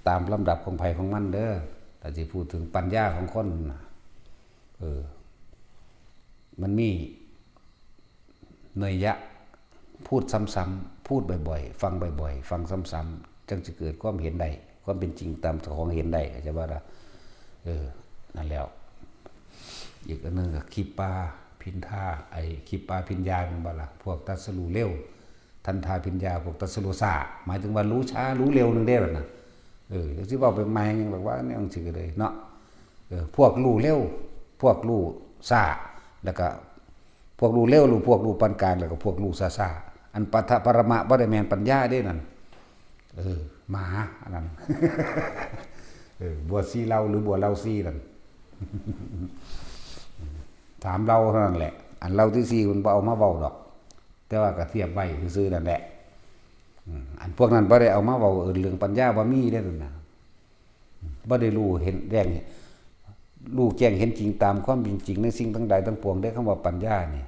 ตามลำดับของไผของมันเด้อถ้าสิพูดถึงปัญญาของคนมันมีเนยยะพูดซ้ำๆพูดบ่อยๆฟังบ่อยๆฟังซ้ำๆจึงจะเกิดความเห็นได้ความเป็นจริงตามของเห็นได้จะว่าละนั่นแล้วอีกอันนึงก็ขีปาพินทาไอ้ขีปาพิญญาเป็นบ่ล่ะพวกตัสรู้เร็วทันทาพิญญาพวกตัสรู้ช้าหมายถึงว่ารู้ช้ารู้เร็วนึงได้ล่ะนะจังสิเว้าไปใหม่ยังแบบว่าแนวสิก็เลยเนาะพวกรู้เร็วพวกรู้ช้าแล้วก็พวกรู้เร็วรู้พวกรู้ปานกลางแล้วก็พวกรู้ช้าๆอันปัทปรมะบ่ได้แม่นปัญญาเด้นั่นมหาอันนั้นบัวซีเราหรือบัวเราซีนั่นถามเราเท่านั้นแหละอันเราที่ซีมันบ่เอามาเว้าดอกแต่ว่าก็เทียบไว้ซื่อๆนั่นแหละอันพวกนั้นบ่ได้เอามาเว้าเรื่องปัญญาบ่มีเด้นั่นน่ะบ่ได้รู้เห็นแจ้งรู้แจ้งเห็นจริงตามความเป็นจริงในสิ่งทั้งใดทั้งปวงได้คำว่าปัญญานี่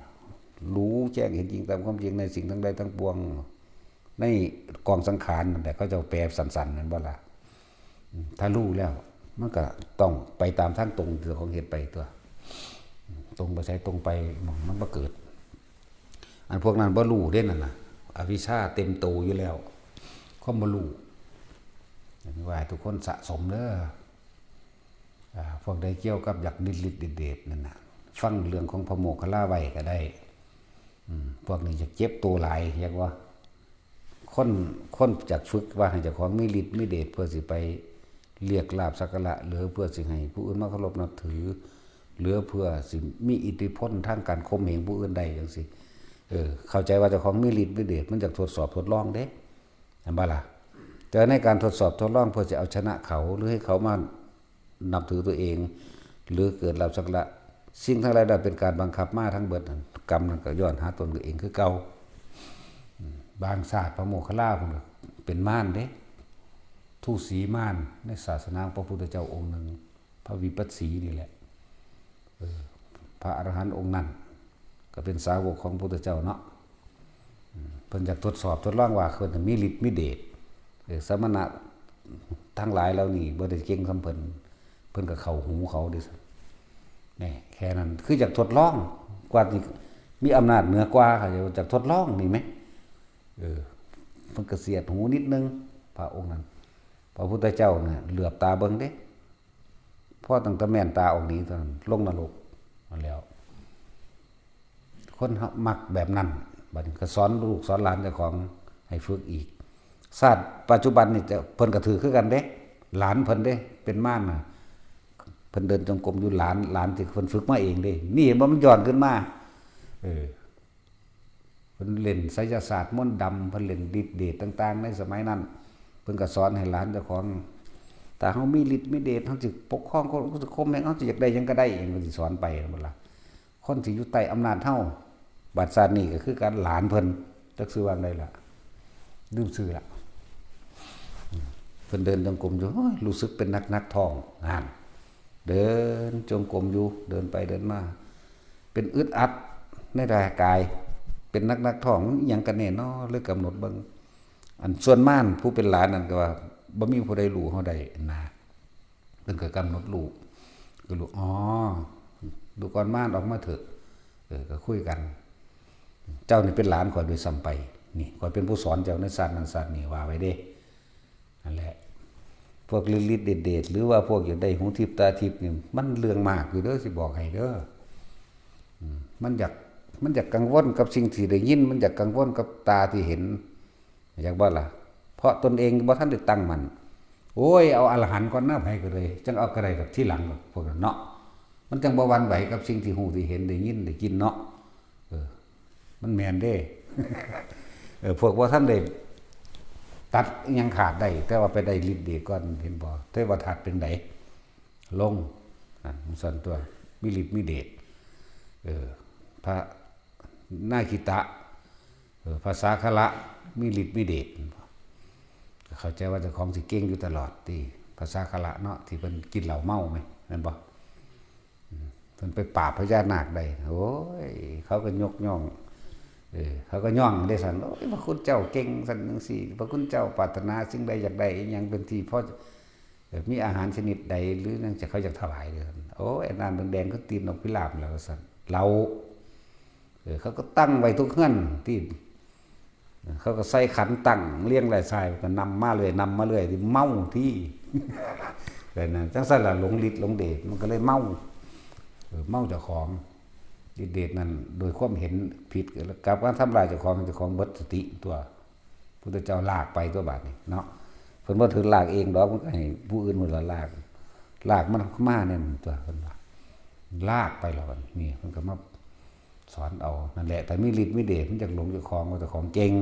รู้แจ้งเห็นจริงตามความจริงในสิ่งทั้งใดทั้งปวงในกองสังขารนั่นแหละเขาจะแปลสั้นๆนั่นบ่ล่ะถ้ารู้แล้วมันก็ต้องไปตามทางตรงที่ของเหตุไปตัวตรงไปใช้ตรงไปมันบ่เกิดอันพวกนั้นบ่รู้เด้นั่นน่ะอวิชชาเต็มโตอยู่แล้วความบ่รู้อย่างว่าทุกคนสะสมเด้อพวกใดเกี่ยวกับอยากฤทธิ์เดชนั่นน่ะฟังเรื่องของพระโมคคัลลาไว้ก็ได้พวกนี้จะเจ็บตัวหลายอยากว่าคนจากฝึกว่าให้เจ้าของมีฤทธิ์มีเดชเพื่อสิไปเรียกลาภสักการะหรือเพื่อสิให้ผู้อื่นมาเคารพนับถือหรือเพื่อสิมีอิทธิพลทางการข่มเหงผู้อื่นใดจังซี่เข้าใจว่าเจ้าของมีฤทธิ์มีเดชมันจะทดสอบทดลองเด้เห็นบ่ล่ะแต่ในการทดสอบทดลองเพื่อจะเอาชนะเขาหรือให้เขามานับถือตัวเองหรือเกิดลาภสักการะสิ่งทั้งหลายนั้นเป็นการบังคับมาทั้งเบิดกรรมนั้นก็ย้อนหาตนตัวเองคือเก่าบางศาสตร์พระโมคคัลลาพุ่นเป็นม่านเด้ทูสีม่านในศาสนาพระพุทธเจ้าองค์หนึ่งพระวิปัสสีนี่แหละพระอรหันต์องค์นั้นก็เป็นสาวกของพระพุทธเจ้าเนาะเพิ่นอยากทดสอบทดลองว่าเพิ่นมีฤทธิ์มีเดชสมณะทั้งหลายเหล่านี้บ่ได้เก่งสำเพิ่นก็เข้าหูเขาดินี่แค่นั้นคืออยากทดลองกว่าที่มีอำนาจเหนือกว่าเขาอยากทดลองนี่มั้ยเพิ่นก็เสียดหูนิดนึงพระองค์นั้นพระพุทธเจ้าน่ะเหลือบตาเบิ่งเด้พอตั้งแต่แม่นตาออกนี้ตอนนั้นลงนรกมาแล้วคนมักแบบนั้นบัดนี้ก็สอนลูกสอนหลานเจ้าของให้ฝึกอีกศาสตร์ปัจจุบันนี่เพิ่นก็ถือคือกันเด้หลานเพิ่นเด้เป็นม่านน่ะเพิ่นเดินจงกรมอยู่หลานที่เพิ่นฝึกมาเองเด้นี่บ่มันย้อนขึ้นมาเพิ่นเล่นไสยศาสตร์มนต์ดำเพิ่นเล่นฤทธิ์เดชต่างๆในสมัยนั้นเพิ่นก็สอนให้หลานเจ้าของถ้าเฮามีฤทธิ์มีเดชเฮาสิปกครองคนสังคมแม่งเฮาสิอยากได้หยังก็ได้เองมันสิสอนไปนั่นล่ะคนที่อยู่ใต้อำนาจเฮาบัดซาดนี้ก็คือการหลานเพิ่นจักชื่อว่าไดล่ะลืมชื่อละเพิ่นเดินจงกรมอยู่รู้สึกเป็นนักท่องนั่นเดินจงกรมอยู่เดินไปเดินมาเป็นอึดอัดในร่างกายเป็นนักท่องอิหยังกันแน่เนาะเลยกำหนดเบิ่งอันส่วนม่านผู้เป็นหลานนั่นก็ว่าบ่มีผู้ใดรู้เฮาได้นะเพิ่นก็กำหนดรู้ก็รู้ดูก่อนม่านออกมาเถอะก็คุยกันเจ้านี่เป็นหลานข่อยโดยซ้ำไปนี่ข่อยเป็นผู้สอนเจ้าในศาสตร์นั้นศาสตร์นี้ว่าไว้เด้นั่นแหละพ พวกฤทธิ์เดชหรือว่าพวกอยากได้หูทิพย์ตาทิพย์นี่มันเรื่องมากอยู่เด้อสิบอกให้เด้อมันอยากกังวลกับสิ่งที่ได้ยินมันอยากกังวลกับตาที่เห็นอยากบ่ล่ะเพราะตนเองบ่ทันได้ตั้งมันโอ้ยเอาอรหันต์ก่อนหน้าไผก็เลยจังเอากระไดกับที่หลังพวกนั้นเนาะมันจังบ่หวั่นไหวกับสิ่งที่หูที่เห็นได้ยินได้กินเนาะมันแม่นเด้ พวกบ่ทันได้ตัดยังขาดได้แต่ว่าไปได้ฤทธิ์เดชก่อนเห็นบ่เทวทัตเป็นไดลงสั่นตัวมีฤทธิ์มีเดชพระนาคิตะภาษาคละมีฤทธิ์มีเดชเข้าใจว่าเจ้าของสิเก่งอยู่ตลอดที่ภาษาคละเนาะที่เพิ่นกินเหล้าเมาไหมนั่นบ่เพิ่นไปปราบพญานาคได้โอ้ยเขาก็ยกย่องเขาก็ย่องได้สั่นโอ้ยพระคุณเจ้าเก่งสั่นจังซี่พระคุณเจ้าปรารถนาสิ่งใดอยากได้อีหยังเป็นที่พอมีอาหารชนิดใดหรือนั่นจะเขาอยากถวายเด้อโอ้ยน้ำแดงๆก็ตีนนกพิราบแล้วสั่นเราเขาก็ตั้งไว้ทุกเฮือนที่เขาก็ใส่ขันตั้งเลี้ยงไหลทรายก็นำมาเลยที่เมาที่แต่นั้นจังซั่นล่ะหลงฤทธิ์หลงเดชมันก็เลยเมาเจ้าของฤทธิ์เดชนั้นโดยความเห็นผิดกับการทำลายเจ้าของเบิดสติตัวพุทธเจ้าลากไปตัวบาดนี้เนาะเพิ่นบ่ถือลากเองดอกมันให้ผู้อื่นหมดละลากมันมาเนี่ยตัวเพิ่นว่าลากไปแล้วนี่มันก็มาสอนเอานั่นแหละแต่มีฤทธิ์มีเดชมันจักหลงเจ้าของว่าเจ้าของเก่ง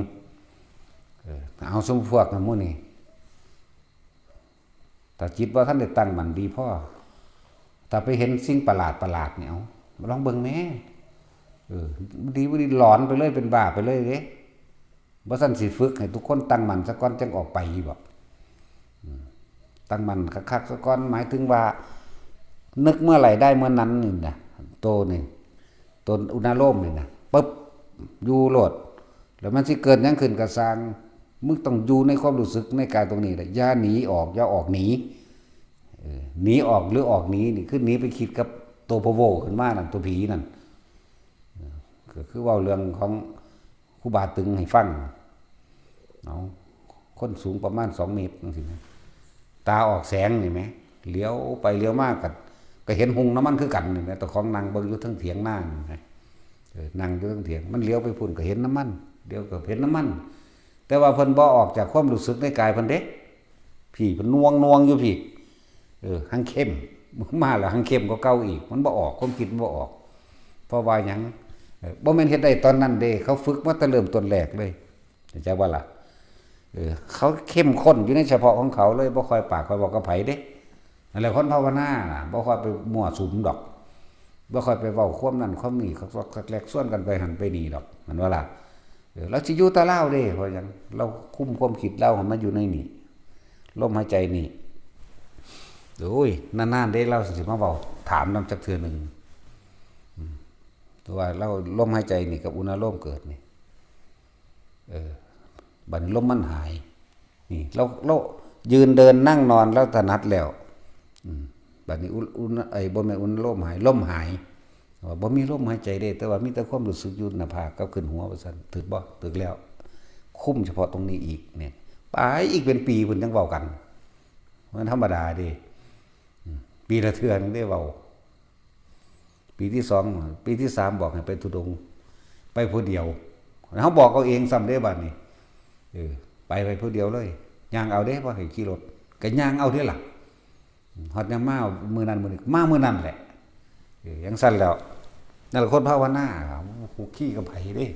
เอาสมพวกนั้นหมู่นี่แต่จิตว่าท่านได้ตั้งมันดีพ่อถ้าไปเห็นสิ่งประหลาดเนี่ยเอาลองเบิ่งแม่ดีบ่ดีหลอนไปเลยเป็นบ้าไปเลยเด้บ่ซั่นสิฝึกให้ทุกคนตั้งมันซะก่อนจังออกไปบ่ตั้งมันคักๆซะก่อนหมายถึงว่านึกเมื่อไหร่ได้เมื่อนั้นนี่นะโตนี่ตนอุณาโลมนี่นะปึ๊บอยู่โลดแล้วมันสิเกิดหยังขึ้นก็สร้างมึงต้องอยู่ในความรู้สึกในกายตรงนี้แหละอย่าหนีออกอย่าออกหนีหนีออกหรือออกหนีนี่คือหนีไปคิดกับตัวพะโวขึ้นมานั่นตัวผีนั่นก็คือว่าเรื่องของครูบาตึงให้ฟังเอาคนสูงประมาณ2 เมตรจังซี่นะตาออกแสงนี่มั้ยเลี้ยวไปเลี้ยวมาก็เห็นหุงน้ำมันคือกันนี่นะแต่ของนางเบิ่งอยู่ทั้งเถียงหน้านี่นะนั่งอยู่ทั้งเถียงมันเลี้ยวไปพุ่นก็เห็นน้ำมันเดี๋ยวก็เห็นน้ำมันแต่ว่าเพิ่นบ่ออกจากความรู้สึกในกายเพิ่นเด้พี่เพิ่นน่วงอยู่พี่หังเข้มมาแล้วหังเข้มก็เก่าอีกมันบ่ออกความคิดบ่ออกเพราะว่าหยังบ่แม่นเฮ็ดได้ตอนนั้นเด้เขาฝึกมาแต่เริ่มต้นแรกเลยเข้าใจบ่ล่ะเขาเข้มข้นอยู่ในเฉพาะของเขาเลยบ่ค่อยปากค่อยบอกกับไผเด้นั่นแหละคนภาวนาน่ะบ่ค่อยไปมั่วสุมดอกบ่ค่อยไปเว้าความนั้นความนี้เขาแลกส่วนกันไปหันไปนี่ดอกมันว่าล่ะเราสิอยู่ตะเล่าเด้เพราะหยังเราคุมความคิดเราให้มันอยู่ในนี่ลมหายใจนี่โอ้ยนานๆได้เราสิมาเว้าถามนำจักเทื่อนึงตัวว่าเราลมหายใจนี่กับอุณหภูมิเกิดนี่บัดนี้ลมมันหายนี่เรายืนเดินนั่งนอนแล้วถนัดแล้วบัดนี้บ่แม่นอุณหภูมิหายลมหายว่าบ่มีลมหายใจได้แต่ว่ามีแต่ความรู้สึกอยู่หน้าผากกับขึ้นหัวว่าซั่นถึกบ่ถึกแล้วคุ้มเฉพาะตรงนี้อีกเนี่ยไปอีกเป็นปีเพิ่นจังเว้ากันมันธรรมดาเด้ปีละเทื่อนึงได้เว้าปีที่2ปีที่3บอกให้ไปธุดงค์ไปผู้เดียวเฮาบอกเอาเองซ้ำได้บัดนี้ไปผู้เดียวเลยย่างเอาเด้บ่ให้ขี่รถก็ย่างเอาเด้ล่ะฮอดยามมามื้อนั้นมื้อนี้มามื้อนั้นแหละยังสั่นแล้วนั่นแหละคนภาวนาฮู้ขี้กับไผเด้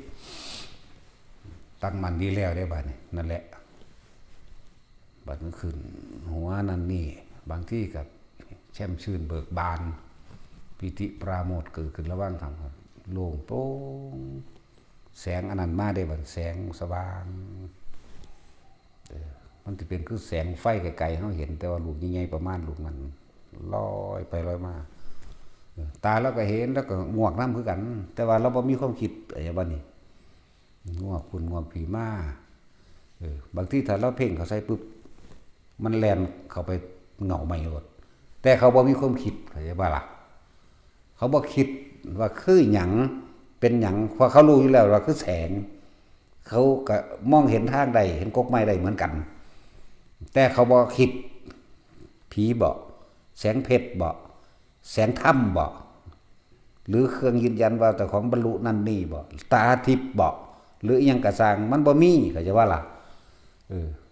ตั้งมันดีแล้วได้บัดนี้นั่นแหละบัดมันขึ้นหัวนั่นนี่บางที่ก็แช่มชื่นเบิกบานปิติปราโมทย์เกิดขึ้นระหว่างทางโล่งโปร่งแสงอนันต์มาได้บัดแสงสว่างมันสิเป็นคือแสงไฟไกลๆเฮาเห็นแต่ว่าลูกใหญ่ๆประมาณลูกนั้นลอยไปลอยมาตาเราก็เห็นแล้วก็งวกน้ำคือกันแต่ว่าเราบ่มีความคิดอะไรบ้านี้งวกคุณงวกผีมาบางทีถ้าเราเพ่งเขาใส่ปุ๊บมันแลนเข้าไปเหงาไม่หมดแต่เขาบ่มีความคิดอะไรบ้าล่ะเขาบ่คิดว่าคือหยังเป็นหยังเพราะเขารู้อยู่แล้วว่าคือแสงเขาก็มองเห็นทางใดเห็นกกไม้ใดเหมือนกันแต่เขาบ่คิด ผีบ่แสงเพชรบ่แสงธรรมบ่หรือเครื่องยืนยันว่าแต่ของบรรลุนั่นนี่บ่ตาทิพย์บ่หรืออีหยังกระสร้างมันบ่มีก็จะว่าล่ะ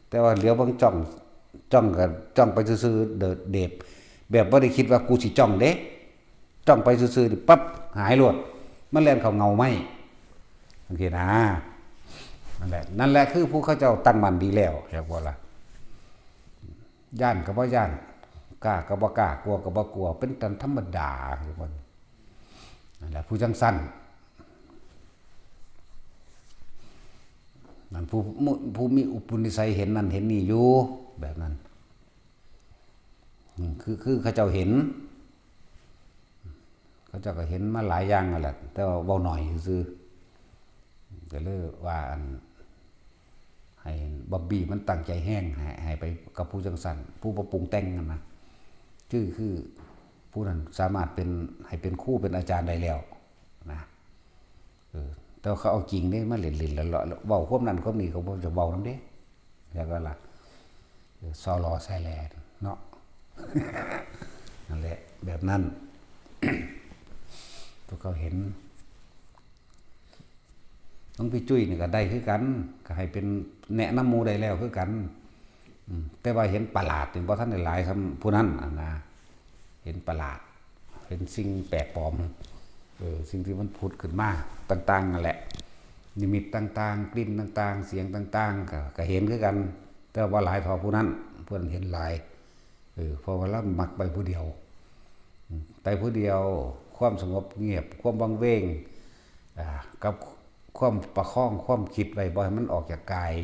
แต่ว่าเหลียวเบิ่งจ้องก็จ้องไปซื่อๆเดบแบบบ่ได้คิดว่ากูสิจ้องเด้จ้องไปซื่อๆปั๊บหายโลดมันแล่นเข้าเงาไม้โอเคนะนั่นแหละคือผู้เขาเจ้าตั้งมั่นดีแล้วเรียกว่าล่ะย่านก็บ่ย่านกล้าก็บ่กล้ากลัวก็บ่กลัวเป็นตามธรรมดาทุกคนนั่นแหละผู้จังสั้นนั่นผู้มีอุปนิสัยเห็นนั่นเห็นนี่อยู่แบบนั้นคือเขาเจ้าเห็นเขาเจ้าก็เห็นมาหลายอย่างนั่นแหละแต่ว่าเบาหน่อยซื่อก็เลยว่าให้บ๊อบบี้มันตั้งใจแห้งให้ไปกับผู้จังสั้นผู้ประปรุงแต่งกันนะคือผู้นั้นสามารถเป็นให้เป็นครูเป็นอาจารย์ได้แล้วนะแต่เขาเอาจริงได้มาเล่นๆแล้วเว้าความนั้นความนี้เขาบ่จะเว้านำเด้แล้วก็ล่ะซอลอแซ่แลเนาะ นั่นแหละแบบนั้น พวกเขาเห็นต้องพี่จุ้ยนี่ก็ได้คือกันก็ให้เป็นแนะนำหมู่ได้แล้วคือกันแต่ว่าเห็นประหลาดนี่บ่ทันได้หลายคำผู้นั้นนะเห็นประหลาดเห็นสิ่งแปลกปลอมสิ่งที่มันผุดขึ้นมาต่างๆนั่นแหละนิมิตต่างๆกลิ่นต่างๆเสียงต่างๆก็เห็นคือกันแต่ว่าหลายเท่าผู้นั้นเพิ่นเห็นหลายเพราะว่าเรามักไปผู้เดียวไปผู้เดียวความสงบเงียบความวังเวงกับความประคองความคิดไว้บ่ให้มันออกจากกาย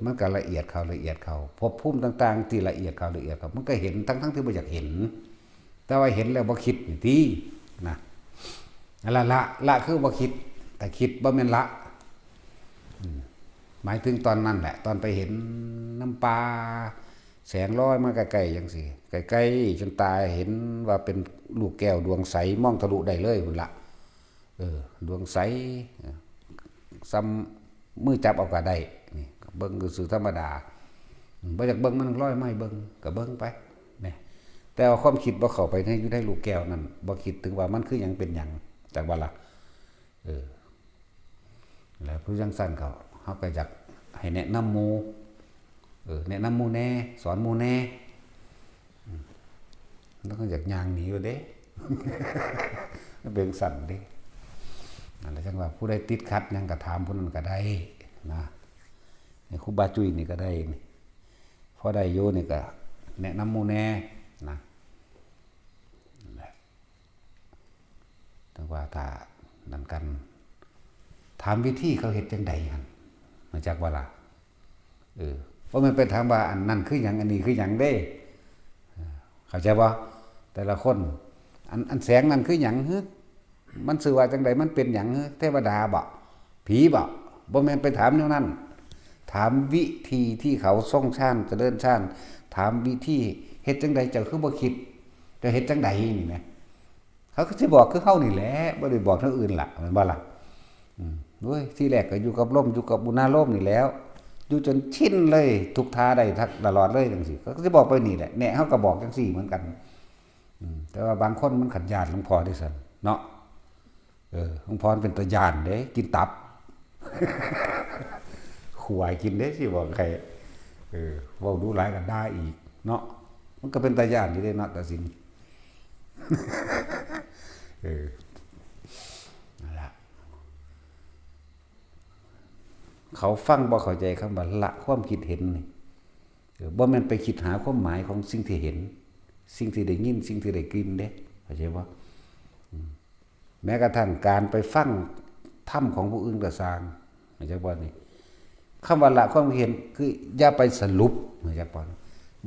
มันก็ละเอียดเขาพบภูมิต่างๆที่ละเอียดเขามันก็เห็นทั้งที่บ่อยากเห็นแต่ว่าเห็นแล้วบ่คิดนี่ตินะละคือบ่คิดแต่คิดบ่แม่นละหมายถึงตอนนั้นแหละตอนไปเห็นน้ำปลาแสงลอยมาใกล้ๆจังซี่ใกล้ๆจนตาเห็นว่าเป็นลูกแก้วดวงใสมองทะลุได้เลยพุ่นละดวงใสซ้ำมือจับเอาก็ได้นี่เบิ่งคือสื่อธรรมดาบ่อยากเบิ่งมันลอยไม่เบิ่งก็เบิ่งไปนี่แต่ว่าความคิดบ่เข้าไปในอยู่ในลูกแก้วนั่นบ่คิดถึงว่ามันคือหยังเป็นหยังจักว่าล่ะแล้วผู้จังซั่นเขาก็อยากให้แนะนำหมู่แนะนำหมู่แน่สอนหมู่แน่แล้วก็อยากย่างหนีอยู่เด้ มันเป็นสั่นเด้นั่นแหละจังว่าผู้ใดติดขัดหยังก็ถามผู้นั้นก็ได้นะครูบาจุ้ยนี่ก็ได้นี่พอได้อยู่นี่ก็แนะนำหมู่แน่นะนั่นแหละจังว่าถ้านั่นกันถามวิธีเขาเฮ็ดจังได๋หั่นมาจากว่าล่ะเพราะมันเป็นถามว่าอันนั้นคือหยังอันนี้คือหยังเด้เข้าใจบ่แต่ละคนอันแสงนั้นคือหยังฮึมันสื่อว่าจังไดมันเป็นหยังฮึเทวดาบ่ผีบ่แม่นไปถามแนวนั้นถามวิธีที่เขาทรงฌานเจริญฌานถามวิธีเฮ็ดจังไดเจ้าคือบ่คิดจะเฮ็ดจังไดนี่แหมเขาก็สิบอกคือเฮานี่แหละบ่ได้บอกทางอื่นล่ะแม่นบ่ล่ะที่แรกก็อยู่กับลมอยู่กับอุณาโลมนี่แล้วอยู่จนชินเลยทุกท่าได้ตลอดเลยจังซี่ก็สิบอกไปนี่แหละแน่เฮาก็บอกจังซี่เหมือนกันแต่ว่าบางคนมันขัดญาติหลวงพ่อได้ซั่นเนาะหลวงพ่อเป็นตาญาติเด้กินตับ ขวายกินเด้สิบอกใครเว้าดูหลายก็ด่าอีกเนาะมันก็เป็นตาญาติอยู่เด้เนาะตาสิน นั่นล่ะเขาฟังบ่เข้าใจคำว่าละความคิดเห็นนี่บ่แม่นไปคิดหาความหมายของสิ่งที่เห็นสิ่งที่ได้ยินสิ่งที่ได้กลิ่นเด้เข้าใจบ่แม้กระทั่งการไปฟังธรรมของผู้อื่นก็สร้างเข้าใจบ่นี่คำว่าละความเห็นคืออย่าไปสรุปเข้าใจบ่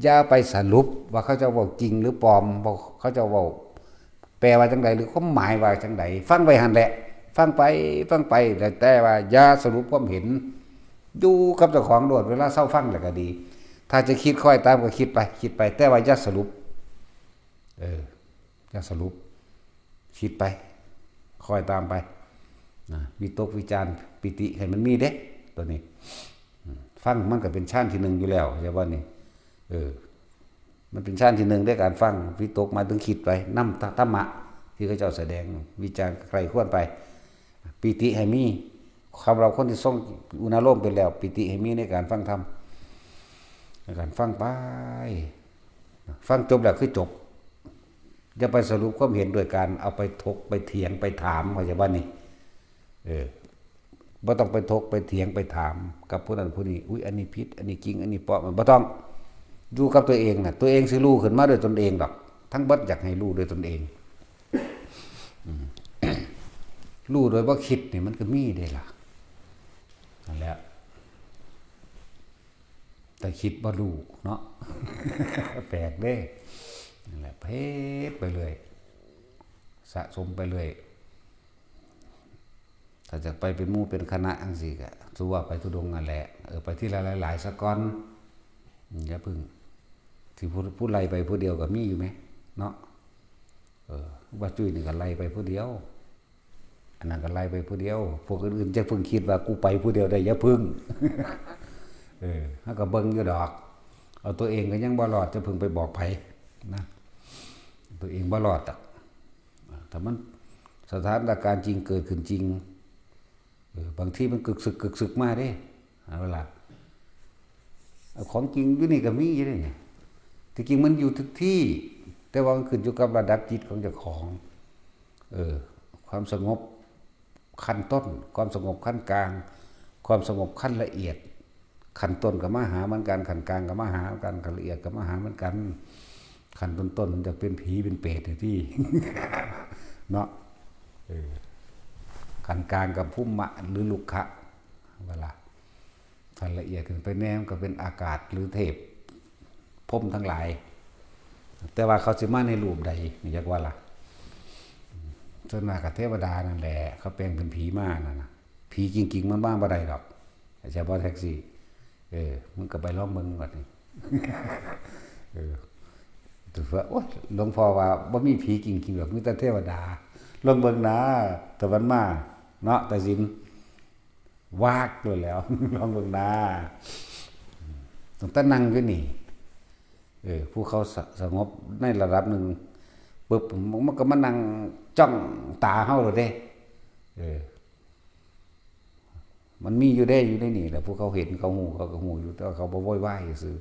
อย่าไปสรุปว่าเขาจะเว้าจริงหรือปลอมบ่เขาจะเว้าแปลว่าจังไดหรือความหมายว่าจังไดฟังไว้หั่นแหละฟังไปแต่ว่าอย่าสรุปความเห็นอยู่กับเจ้าของโดดเวลาเศร้าฟังแล้วก็ดีถ้าจะคิดค่อยตามก็คิดไปแต่ว่าอย่าสรุปอย่าสรุปคิดไปค่อยตามไปวิตกวิจารปิติให้มันมีเด้ตัวนี้ฟังมันก็เป็นชั้นที่1อยู่แล้วใช่บ่นี่ มันเป็นชั้นที่หนึ่งด้วยการฟังวิตกมาถึงคิดไปนำธรรมะที่เขาเจ้าแสดงวิจารณ์ใครควรไปปิติให้มีคำเราคนที่ทรงอุณาโลมเป็นแล้วปิติให้มีในการฟังธรรมในการฟังไปฟังจบแล้วคือจบจะไปสรุปความเห็นโดยการเอาไปถกไปเถียงไปถามว่าอย่างว่านี่บ่ต้องไปถกไปเถียงไปถามกับผู้นั้นผู้นี้อุ้ยอันนี้ผิดอันนี้จริงอันนี้เปาะมันบ่ต้องอยู่กับตัวเองน่ะตัวเองสิรู้ขึ้นมาด้วยตนเองดอกทั้งเบิดอยากให้รู้ด้วยตนเองรู้โดยบ่คิดนี่มันก็มีได้ล่ะนั่นแหละแต่คิดบ่รู้เนาะ แปลกเด้นั่นแหละเพชรไปเลยสะสมไปเลยถ้าจะไปเป็นหมู่เป็นคณะจังซี่ก็ถือว่าไปทุดงนั่นแหละไปที่หลายๆซะก่อนอย่าพึ่งที่ผู้ไล่ไปผู้เดียวก็มีอยู่ไหมเนาะว่าจุ้ยนี่ก็ไล่ไปผู้เดียวอันนั้นก็ไล่ไปผู้เดียวพวกอื่นๆจะพึ่งคิดว่ากูไปผู้เดียวได้อย่าพึ่งถ้าก็เบิ่งอยู่ดอกเอาตัวเองก็ยังบ่รอดจะพึ่งไปบอกไผนะตัวเองบ่รอดแต่มันสถานการณ์จริงเกิดขึ้นจริงบางทีมันกึกสึกมาเด้เวลาของจริงอยู่นี่ก็มีอยู่เด้ที่จริงมันอยู่ทุกที่แต่ว่ามันขึ้นอยู่กับระดับจิตของเจ้าของความสงบขั้นต้นความสงบขั้นกลางความสงบขั้นละเอียดขั้นต้นกับมหาเหมือนกันขั้นกลางกับมหาเหมือนกันขั้นละเอียดกับมหาเหมือนกันขั้นต้นจะเป็นผีเป็นเปรตที่ เนาะขั้นกลางกับพุ่มมะหรือลุกขะเวลาขั้นละเอียดขึ้นไปแนมก็เป็นอากาศหรือเทพพรหมทั้งหลายแต่ว่าเขาสิมาในรูปใดนี่จักว่าล่ะส่วนมากกับเทวดานั่นแหละเขาแปลงเป็นผีมานั่นน่ะผีจริงๆมันบ้าบ่ได้ดอกใช่บ่แท็กซี่มันก็ไปล้อมเมืองบัดนี้ถือว่าโอ๊ยหลวงพ่อว่าบ่มีผีจริงๆหรอกมีแต่เทวดาลองเบิ่งนะตะวันมาเนาะแต่สินวากเลยแล้วลองเบิ่งนะต้องตั้งนั่งอยู่นี่ผู้เขาสงบในระดับหนึ่งปึ๊บมันก็มานั่งจ้องตาเฮาเลยเด้มันมีอยู่ได้อยู่ในนี่แหละผู้เขาเห็นเขาหูเขาก็หูอยู่แต่เขาบ่โวยวายซื่อ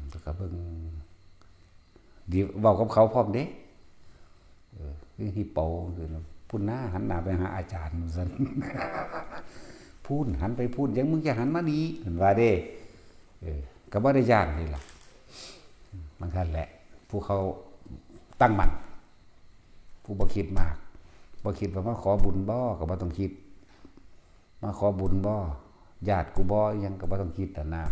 แต่ก็เบิ่งดีเว้ากับเขาพร้อมเด้คือฮิปโปคือพุ่นหน้าหันหน้าไปหาอาจารย์ซั่น พูดหันไปพูดยังมึงจะหันมาดีเห็นว่าเด้ก็บ่ได้ย่านนี่ล่ะมันคั่นแหละผู้เขาตั้งมั่นผู้บ่คิดมากบ่คิดว่ามาขอบุญบ่ก็บ่ต้องคิดมาขอบุญบ่ญาติกูบ่ยังก็บ่ต้องคิดแต่นะ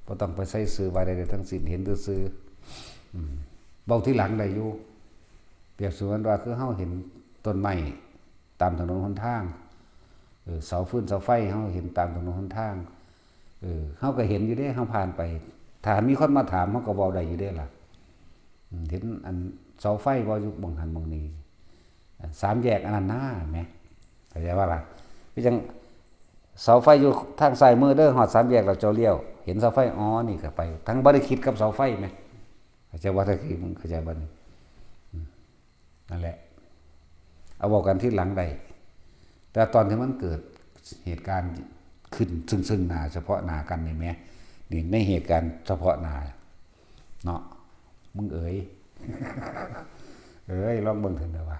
บ่ต้องไปใส่ซื่อว่าใดๆทั้งสิ้นเห็นซื่อเบาที่หลังได้อยู่เปรียบเสมือนว่าคือเฮาเห็นต้นไม้ตามถนนหนทางเสาฟืนเสาไฟเฮาเห็นตามถนนหนทางเฮาก็เห็นอยู่เด้เฮาผ่านไปถ้ามีคนมาถามเฮาก็เว้าได้อยู่เด้ล่ะเห็นอันเสาไฟบ่อยู่บางหันบางนี้สามแยกอันนั้นน่าแหมเข้าใจว่าล่ะคือจังเสาไฟอยู่ทางซ้ายมือเด้อฮอดสามแยกแล้วเจ้าเลี้ยวเห็นเสาไฟอ๋อนี่ก็ไปทั้งบ่ได้คิดกับเสาไฟแหมเข้าใจว่าถ้าคือมึงเข้าใจบ่นี่นั่นแหละเอาบอกกันที่หลังได้แต่ตอนที่มันเกิดเหตุการณ์ขึ้นซึ่งหน้าเฉพาะหน้ากันนี่แหมนี่ในเหตุการณ์เฉพาะหน้าเนาะมึงเอ๋ย ลองเบิ่งเถิดเด้อว่า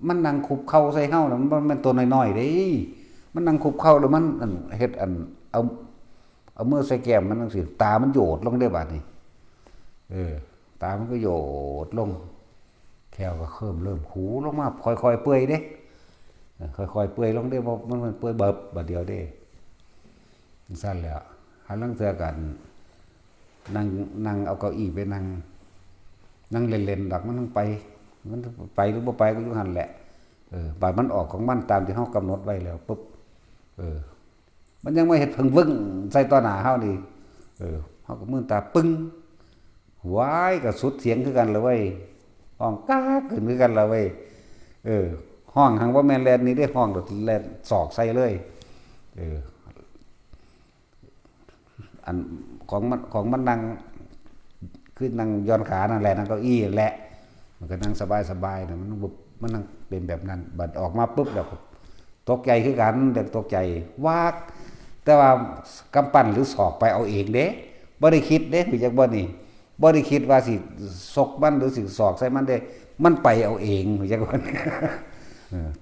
มันนั่งคุบเข่าใส่เฮาน่ะมันตัวน้อยๆเด้มันนั่งคุบเข่าแล้วมันเฮ็ดเอามือใส่แก้มมันจังซี่ตามันโยดลงได้บัดนี้ตามันก็โยดลงแก้วก็เริ่มหูลงมาค่อยๆเปื่อยเด้ค่อยๆเปื่อยลงเด้บ่มันเปื่อยบัดเดียวเด้ซั่นแหล้วหันหลังเทื่อกันนั่งเอาเก้าอี้ไปนั่งเล่นๆดอกมันต้องไปมันไปหรือบ่ไปก็อยู่หั่นแหละบาดมันออกของมันตามที่เฮากำหนดไว้แล้วปุ๊บมันยังไม่เฮ็ดเพิ่งวึ่งใส่ต่อหน้าเฮานี่เฮาก็มือตาปึ้งว้ายก็สุดเสียงคือกันเลยเว้ยห้องก้าขึ้นคือกันแล้วเว้ยห้องหังบ่แม่นแลนนี่ได้ห้องดอกแลนศอกใส่เลยอันของมันนั่ง คือนั่งย้อนขานั่นแหละนั่งเก้าอี้แหละมันก็นั่งสบายๆนะมันนั่งเป็นแบบนั้นบัดออกมาปุ๊บแล้วตกใจคือกันเด็กตกใจวากแต่ว่ากำปั้นหรือศอกไปเอาเองเด้บ่ได้คิดเด้คือจักบ่นี่บ่ได้คิดว่าสิซกมันหรือสิศอกใส่มันเด้มันไปเอาเองคือจักบ่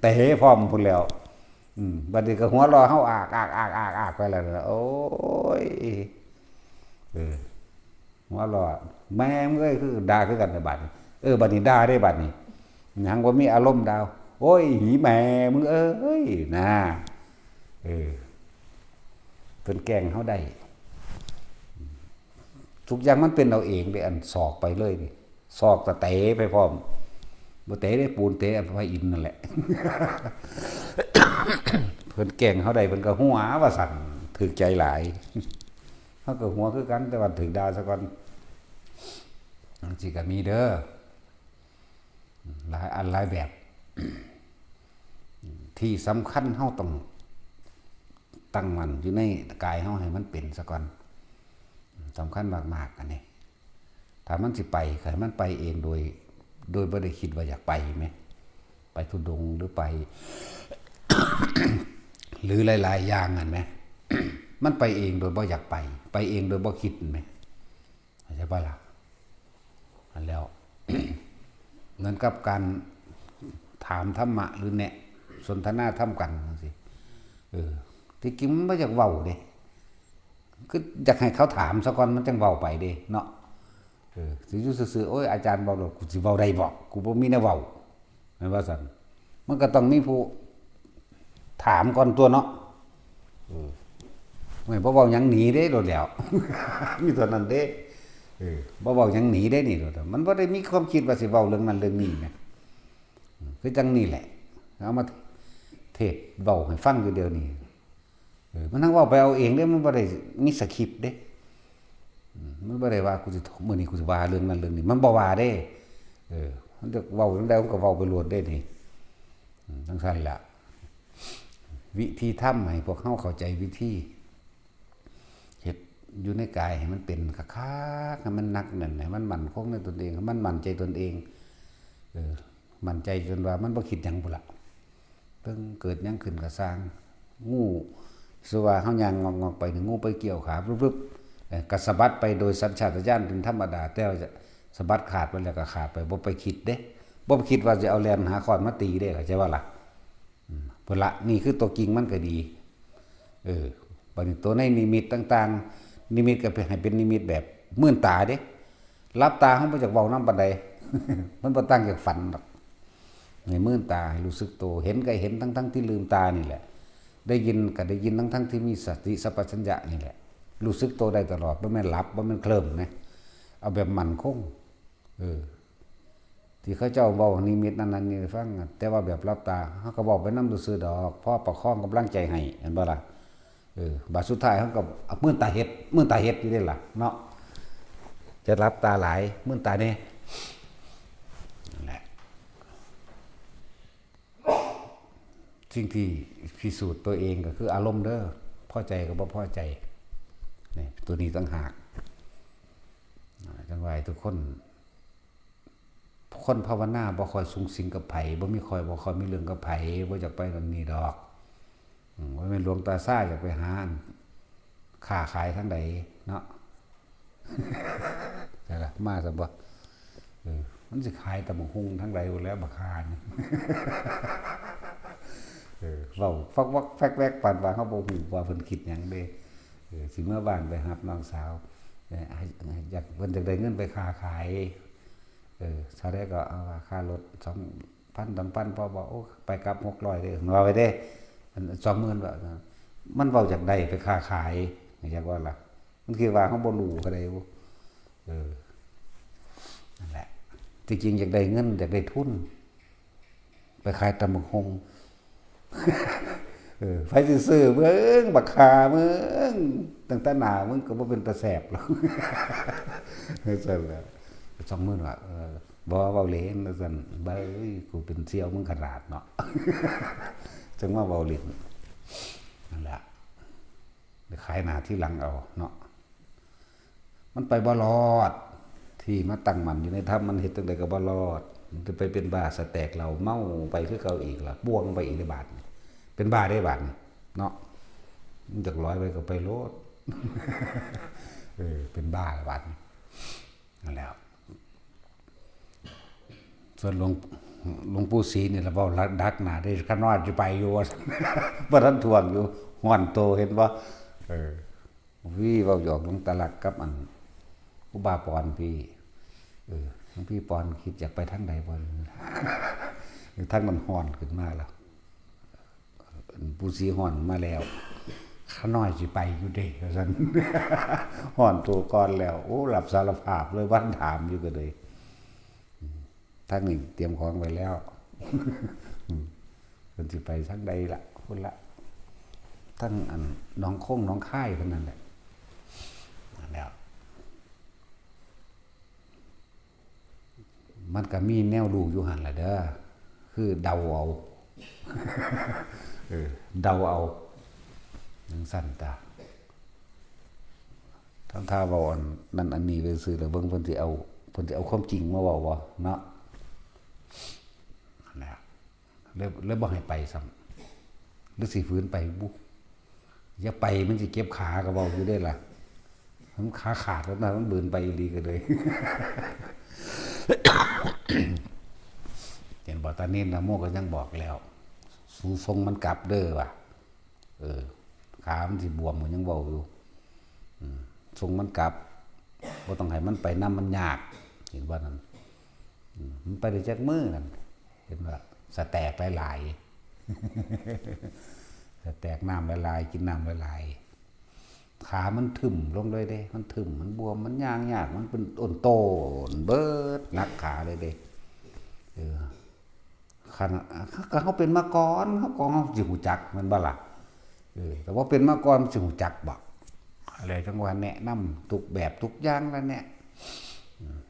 เตะพร้อมพุ่นแล้วบัดนี้ก็หัวเรอเฮาอากไปแล้วโอ้ยหัวเรอแม่มึงเอ้ยคือด่าคือกันในบัดนี้บัดนี้ด่าได้บัดนี้หยังบ่มีอารมณ์ดาวโอ้ยหีแม่มึงเอ้ยนะเพิ่นแกล้งเฮาได้ทุกอย่างมันเป็นเอาเองเด้อันศอกไปเลยนี่ศอกตะเตะไปพร้อมบ่เตะได้ปูนเตะพระอินทร์นั่นแหละ เพิ่นแกล้งเฮาได้เพิ่นก็หัวว่าสั่นถึกใจหลายเฮาก็หัวคือกันแต่ว่าถึกด่าซะก่อนจังซี่ก็มีเด้อหลายอันหลายแบบ ที่สำคัญเฮาต้องตั้งมั่นอยู่ในกายเฮาให้มันเป็นซะก่อนสำคัญมากๆอันนี้ถ้ามันสิไปให้มันไปเองโดยบ่ได้คิดว่าอยากไปแม่ไปทุดงค์หรือไป หรือหลายๆอย่างนั่นแหม มันไปเองโดยบ่อยากไปเองโดยบ่คิดแม่เข้าใจบ่ล่ะอันแล้ว เหมือนกับการถามธรรมะหรือแนะสนทนาธรรมกันจังซี่ที่จริงมันบ่อยากเว้าเด้คืออยากให้เขาถามซะก่อนมันจังเว้าไปเด้เนาะสิอยู่ซื่อๆโอ้ยอาจารย์เว้าแล้วกูสิเว้าได้บ่กูบ่มีแนวเว้าแม่นว่าซั่นมันก็ต้องมีผู้ถามก่อนตัวเนาะไม่บ่เว้าหยังหนีเด้โดดแล้ว มีเท่านั้นเด้บ่เว้าหยังหนีได้นี่โดดมันบ่ได้มีความคิดว่าสิเว้าเรื่องนั้นเรื่องนี้แหมคือจังนี่แหละเอามาเทศเว้าให้ฟังอยู่เดียวนี้มันทั้งเว้าไปเอาเองเด้มันบ่ได้มีสคริปต์เด้มันบ่ได้ว่ากูสิมื้อนี้กูสิว่าเรื่องนั้นเรื่องนี้มันบ่ว่าเด้มันจะเว้าจังได๋มันก็เว้าไปโลดเด้นี่จังซั่นล่ะวิธีทำให้พวกเขาเข้าใจวิธีเฮ็ดอยู่ในกายให้มันเป็นคักๆให้มันนักนั่นให้มันมั่นคงในตนเองให้มันมั่นใจตนเองมั่นใจจนว่ามันบ่คิดหยังพุ่นล่ะเพิ่งเกิดหยังขึ้นก็สร้างงูสิว่าเฮาย่างงอกๆไปนี่งูไปเกี่ยวขาปึ๊บๆก็สะบัดไปโดยสัญชาตญาณเป็นธรรมดาแต่ว่าจะสะบัดขาดไปแล้วก็ขาดไปบ่ไปคิดเด้บ่คิดว่าจะเอาแล่นหาค้อนมาตีเด้เข้าใจว่าล่ะพุ่นละนี่คือตัวจริงมันก็ดีบัดนี้ตัวในนิมิตต่างๆนิมิตก็ให้เป็นนิมิตแบบมื่นตาเด้รับตาเฮาบ่จักเว้านำปานใด มันบ่ต่างจากฝันดอกให้มื่นตาให้รู้สึกตัวเห็นก็เห็นทั้งๆที่ลืมตานี่แหละได้ยินก็ได้ยินทั้งๆที่มีสติสัมปชัญญะนี่แหละรู้สึกตัวได้ตลอดบ่แม่นหลับบ่แม่นเคลิ้มนะเอาแบบมั่นคงที่เขาเจ้าเว้านิมิตนั้นๆนี่ฟังแต่ว่าแบบรับตาเฮาก็เว้าไปนำซื่อๆดอกพอประคองกำลังใจให้เห็นบ่ล่ะบาดสุดท้ายเฮาก็มื่นตาเฮ็ดอยู่เด้ล่ะเนาะจะรับตาหลายมื่นตาแน่นั่นแหละสิ่งที่พิสูจน์ตัวเองก็คืออารมณ์เด้อพอใจกับบ่พอใจนี่ตัวนี้ต่างหากจังไว้ทุกคนภาวนาบ่ค่อยสุงสิงกับไผบ่ค่อยมีเรื่องกับไผบ่อยากไปตรงนี้ดอกว่าแม่นหลวงตาซ่าอยากไปหาค้าขายทางใดเนาะ แต่ละมาซะบ่มันสิขายตะบักหุ่งทางใดบ่แล้วบักคานี่ เว้าฟักวักแฟกแวกปานว่าเฮาบ่ฮู้ว่าเพิ่นคิดหยังเด้สิเมื่อบ้านไปรับน้องสาวอยากเพิ่นจะได้เงินไปค้าขายเท่าใดก็เอาว่าค่ารถ 2,000 3,000พอบอกโอ้ไปกลับ600เด้อว่าไปเด้มัน 20,000 ว่ามันเว้าจากใดไปค้าขายอยากว่าล่ะมันคือว่าเฮาบ่รู้ก็ได้บ่นั่นแหละจริงๆอยากได้เงินอยากได้ทุนไปขายตำบักหุ่ง ไฟซื่อๆเบิ่งบักคามึงตั้งแต่หน้ามึงก็บ่เป็นตาแสบหรอก ซั่นแหละ20,000ว่าบ่เว้าเล่นว่าซั่นเบ้ยกูเป็นเสี่ยวมึงขนาดเนาะ จังว่าเว้าเล่นนั่นแหละขายหน้าที่หลังเอาเนาะมันไปบ่รอด ที่มาตั้งมั่นอยู่ในธรรมมันเฮ็ดจังไดก็บ่รอดมันจะไปเป็นบ้าสแตกเราเมาไปคือเก่าอีกล่ะบ่วงไปอีกในบาดเป็นบ้าได้บาดเนาะมันจักร้อยไปก็ไปโลดเป็นบ้าบาดนั่นแหละส่วนหลวงปู่ศรีนี่ล่ะเว้าดักหน้าได้ขน้อยสิไปอยู่ว่าบ่ทันท่วงอยู่ฮ้อนโตเห็นบ่วิเว้าหยอกหลวงตาลักกับอันอุบาปอนพี่หลวงพี่ปอนคิดอยากไปทางใดบ่ทางมันฮ้อนขึ้นมาแล้วปู่ศรีฮ้อนมาแล้วข้าน้อยสิไปอยู่เด้ว่าซั่นฮ้อนตัวก่อนแล้วโอ้รับสารภาพเลยวันถามอยู่ก็เลยทางนี้เตรียมของไว้แล้วเพิ่นสิไปทางใดล่ะพุ่นละทั้งอันน้องคงน้องค่ายเพิ่นนั่นแหละนั่นแล้วมันก็มีแนวลูกอยู่หั่นล่ะเด้อคือเดาเอาเดาเอาจังซั่นตาทั้งท่าเว้าอันนั้นอันนี้ไปซื่อแล้วเบิ่งเพิ่นสิเอาความจริงมาเว้าบ่เนาะนั่นแหละเลยบ่ให้ไปซ้ำหรือสิฝืนไปบุอย่าไปมันสิเก็บขาก็เว้าอยู่ได้ล่ะมันขาขาดแล้วนะมันเบิ่นไปอีหลีก็เลยเห็นบ่ตานินนะโมก็ยังบอกแล้วสู่ทรงมันกลับเด้อว่ะขามันสิบวมก็ยังเว้าอยู่ทรงมันกลับบ่ต้องให้มันไปนำมันยากเห็นว่านั่นมันไปได้จักมื้อนั่นเห็นว่าสแตกหลายๆสแตกน้ำหลายๆกินน้ำหลายๆขามันถึ่มลงเลยเด้มันถึ่มมันบวมมันย่างยากมันเป็นอ้นโตเบิดนักขาเลยเด้ขนาดเขาเป็นมาก่อนเขาก็เขาสิหูจักมันบ่ล่ะแต่ว่าเป็นมาก่อนสิหูจักบ่อะไรจังหวะแนะนำทุกแบบทุกอย่างแล้วเนี่ย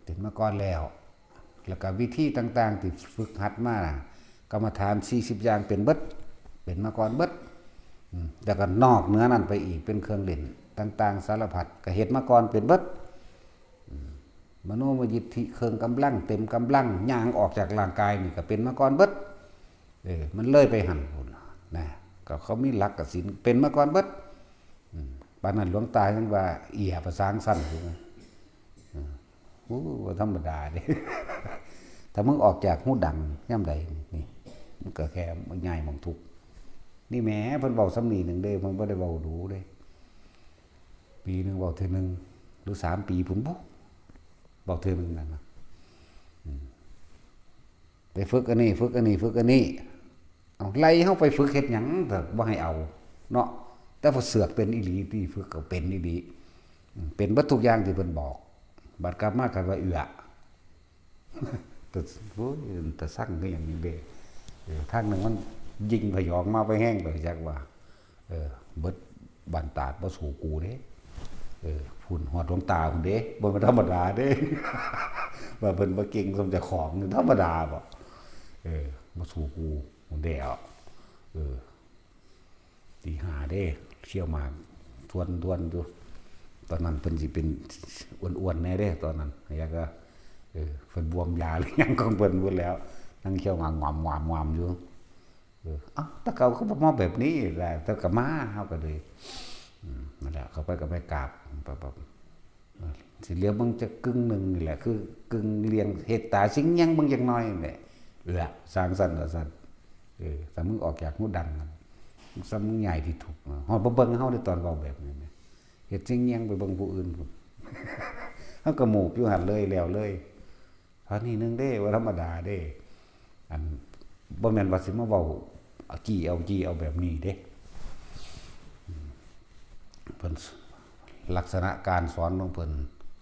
เป็นมาก่อนแล้วก็วิธีต่างๆที่ฝึกหัดมากรรมฐาน40อย่างเป็นเบิดเป็นมาก่อนเบิดแล้วก็นอกเหนือนั้นไปอีกเป็นเครื่องเล่นต่างๆสารพัดก็เฮ็ดมาก่อนเป็นเบิดมโนมยิทธิเครื่องกำลังเต็มกำลังย่างออกจากร่างกายนี่ก็เป็นมาก่อนเบิดมันเลยไปหั่นพุ่นนะก็เขามีหลักกับศีลเป็นมาก่อนเบิดปานนั้นหลวงตาจังว่าเอียภาษาสั้นพุ่นบ่ธรรมดาเด้ถ้ามึงออกจากหูดังย่ำใดนี่มันก็แค่มันง่ายมองทุกนี่แหมเพิ่นเว้าสำนีนึงเด้เพิ่นบ่ได้เว้าดูเด้ปีนึงเว้าเทื่อนึงหรือ3ปีพุ่นบ่เว้าเทื่อนึงนั่นน่ะไปฝึกอันนี้ฝึกอันนี้ฝึกอันนี้เอาไล่เฮาไปฝึกเฮ็ดหยังแต่บ่ให้เอาเนาะแต่พอเสือกเป็นอีหลีที่ฝึกก็เป็นอีหลีเป็นเบิดทุกอย่างที่เพิ่นบอกบัดกลับมาก็ว่าเอื้อแต่โอ้ยแต่สั่งก็อย่างนี้เด้ทางนึงมันยิงพยองมาไปแห้งไปจักว่าเบิดบ้านตาดบ่สู่กูเด้ฝุ่นฮอดดวงตาพุ่นเด้บ่ธรรมดาเด้ว่าเพิ่นบ่เก่งสมเจ้าของนี่ธรรมดาบ่บ่สู่กูพุ่นเด้ตีห้าเด้เชี่ยวมากทวนอยู่ตอนนั้นเพิ่นสิเป็นอ้วนๆแน่เด้ตอนนั้นอยากก็เพิ่นบวมยาหรือยังของเพิ่นพูดแล้วนั่งเคี้ยวงอมๆอยู่ถ้าเขาบ่มาแบบนี้แหละแต่ก็มาเฮาก็เลยนั่นแหละเขาไปก็ไปกราบแบบสิเลี้ยงมึงจะกึ่งนึงนี่แหละคือกึ่งเลี้ยงเฮ็ดตาสิงยังมึงจักหน่อยนี่แหละสร้างสรรค์ซั่นถ้ามึงออกจากหูดังซะมึงใหญ่ที่ถูกฮอดบ่เบิ่งเฮาในตอนเว้าแบบนี้เฮ็ดสิงยังไปเบิ่งผู้อื่นพุ่นเฮาก็หมูกอยู่หั่นเลยแล้วเลยเท่านี้นึงเด้ว่าธรรมดาเด้อันบ่แม่นว่าสิมาเว้าจี้เอาแบบนี้เด้เพิ่นลักษณะการสอนของเพิ่น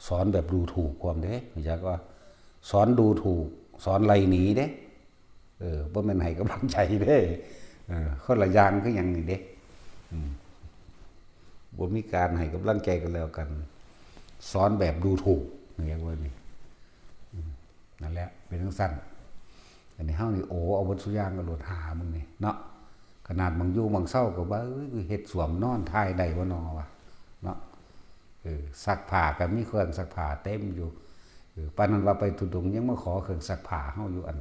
สอนแบบดูถูกความเด้อยากว่าสอนดูถูกสอนไล่หนีเด้บ่แม่นให้กำลังใจเด้คนละอย่างคือหยังนี่เด้บ่มีการให้กำลังใจกันแล้วกันสอนแบบดูถูกอย่างว่านี่นั่นแหละเป็นจังซั่นอันนี้เฮานี่โอ้เอาบ่ซุอย่างก็โลดหามึงนี่เนาะขนาดบางอยู่บางเช้าก็ว่าเฮ็ดสวมนอนทายได้บ่นอวะเนาะซักผ้าก็มีเครื่องซักผ้าเต็มอยู่ ปานนั้นว่าไปทุดงยังมาขอเครื่องซักผ้าเฮาอยู่อัน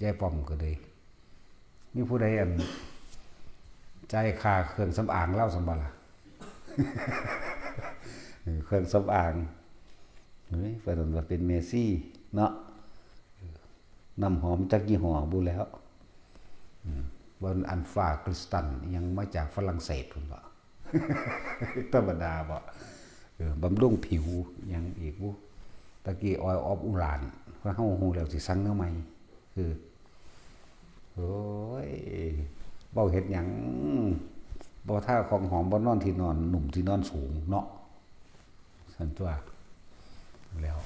ยายป้อมก็เลยมีผู้ใดอันจ่ายค่าเครื่องสำอางเล่าสำบ่ล่ะ เครื่องสำอางเฮ้ยไปนั้นว่าเป็นเมซี่เนาะน้ำหอมจักยี่ห้อบ่แล้วบนอันฟาคริสตันยังมาจากฝรั่งเศสพุ่นบ่ ธรรมดาบ่บำรุงผิวยังอีกบ่ตะกี้ออยล์ออฟอุรานว่าเฮาฮู้แล้วสิสั่งแนวใหม่คือโอ้ยเว้าเฮ็ดหยังบ่ท่าของหอมบ่นอนที่นอนหนุ่มที่นอนสูงเนาะซั่นตัวแล้ว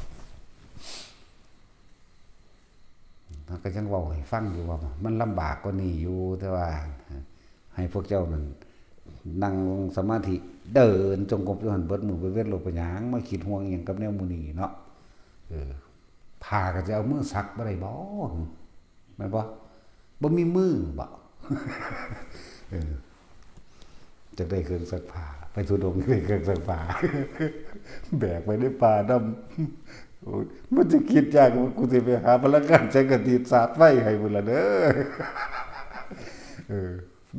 ก็จังเว้าให้ฟังอยู่ว่ามันลำบากกว่านี้อยู่แต่ว่าให้พวกเจ้านั่นนั่งสมาธิเดินจงกรมอยู่หั่นเบิดมื้อเบิดเวทโลกไปหยังมาคิดห่วงหยังกับแนวหมู่นี้เนาะผ้าก็จะเอามือซักบ่ได้บ่แม่นบ่บ่มีมือบ่จะได้เครื่องซักผ้าไปทุดงได้เครื่องซักผ้าแบกไปในป่าดำโอ้ยมันจะคิดยากว่ากูสิไปหาพลังงานแสงอาทิตย์สาดไฟให้พุ่นล่ะเด้อ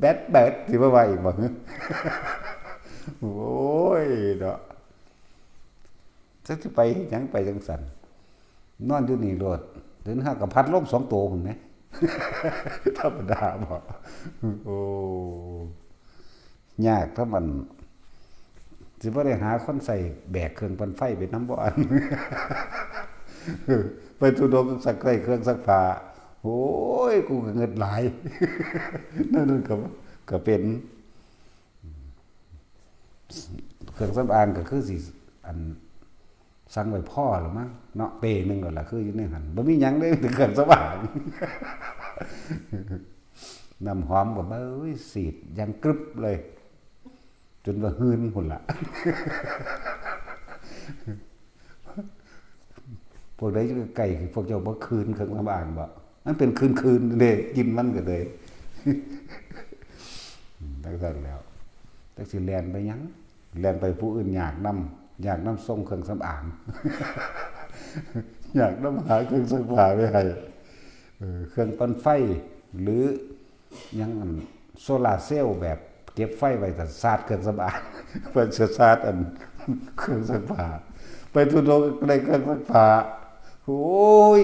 แบดสิมาว่าอีกบ่โอ้ยเนาะจักสิไปหยังไปจังซั่นนอนอยู่นี่โลดเดินหากับพัดลม2ตัวพุ่นแหมธรรมดาบ่โอ้ยากถ้ามันสิบ่ได้หาคนใส่แบกเครื่องปั่นไฟไปนำบ่อันไปทุดงสักใส่เครื่องซักผ้าโอ้ยกูก็เงิดหลายนั่นก็เป็นเครื่องสำอางก็คือสิอันสั่งไว้พ่อหรือมั้งเนาะเปนึงก็ล่ะคืออยู่ในหั่นบ่มีหยังเลยถึงเครื่องสำอางน้ำหอมก็เอ้ยสีดยังกรึบเลยจนว่าหืนพุ่นล่ะพวกใดอยู่ใกล้พวกเจ้าบ่คืนเครื่องสำอางบ่มันเป็นคืนเด้กินมันก็เลยจังซั่นแล้วจักสิแล่นไปหยังแล่นไปผู้อื่นอยากนำส่งเครื่องสำอางอยากนำหาเครื่องซักผ้าไว้ให้เครื่องปั่นไฟหรือยังโซลาร์เซลล์แบบเก็บไฟไว้แต่ชาร์จเครื่องสำอางเพิ่นจะชาร์จอันเครื่องซักผ้าไปทุดงได้เครื่องซักผ้าโอ้ย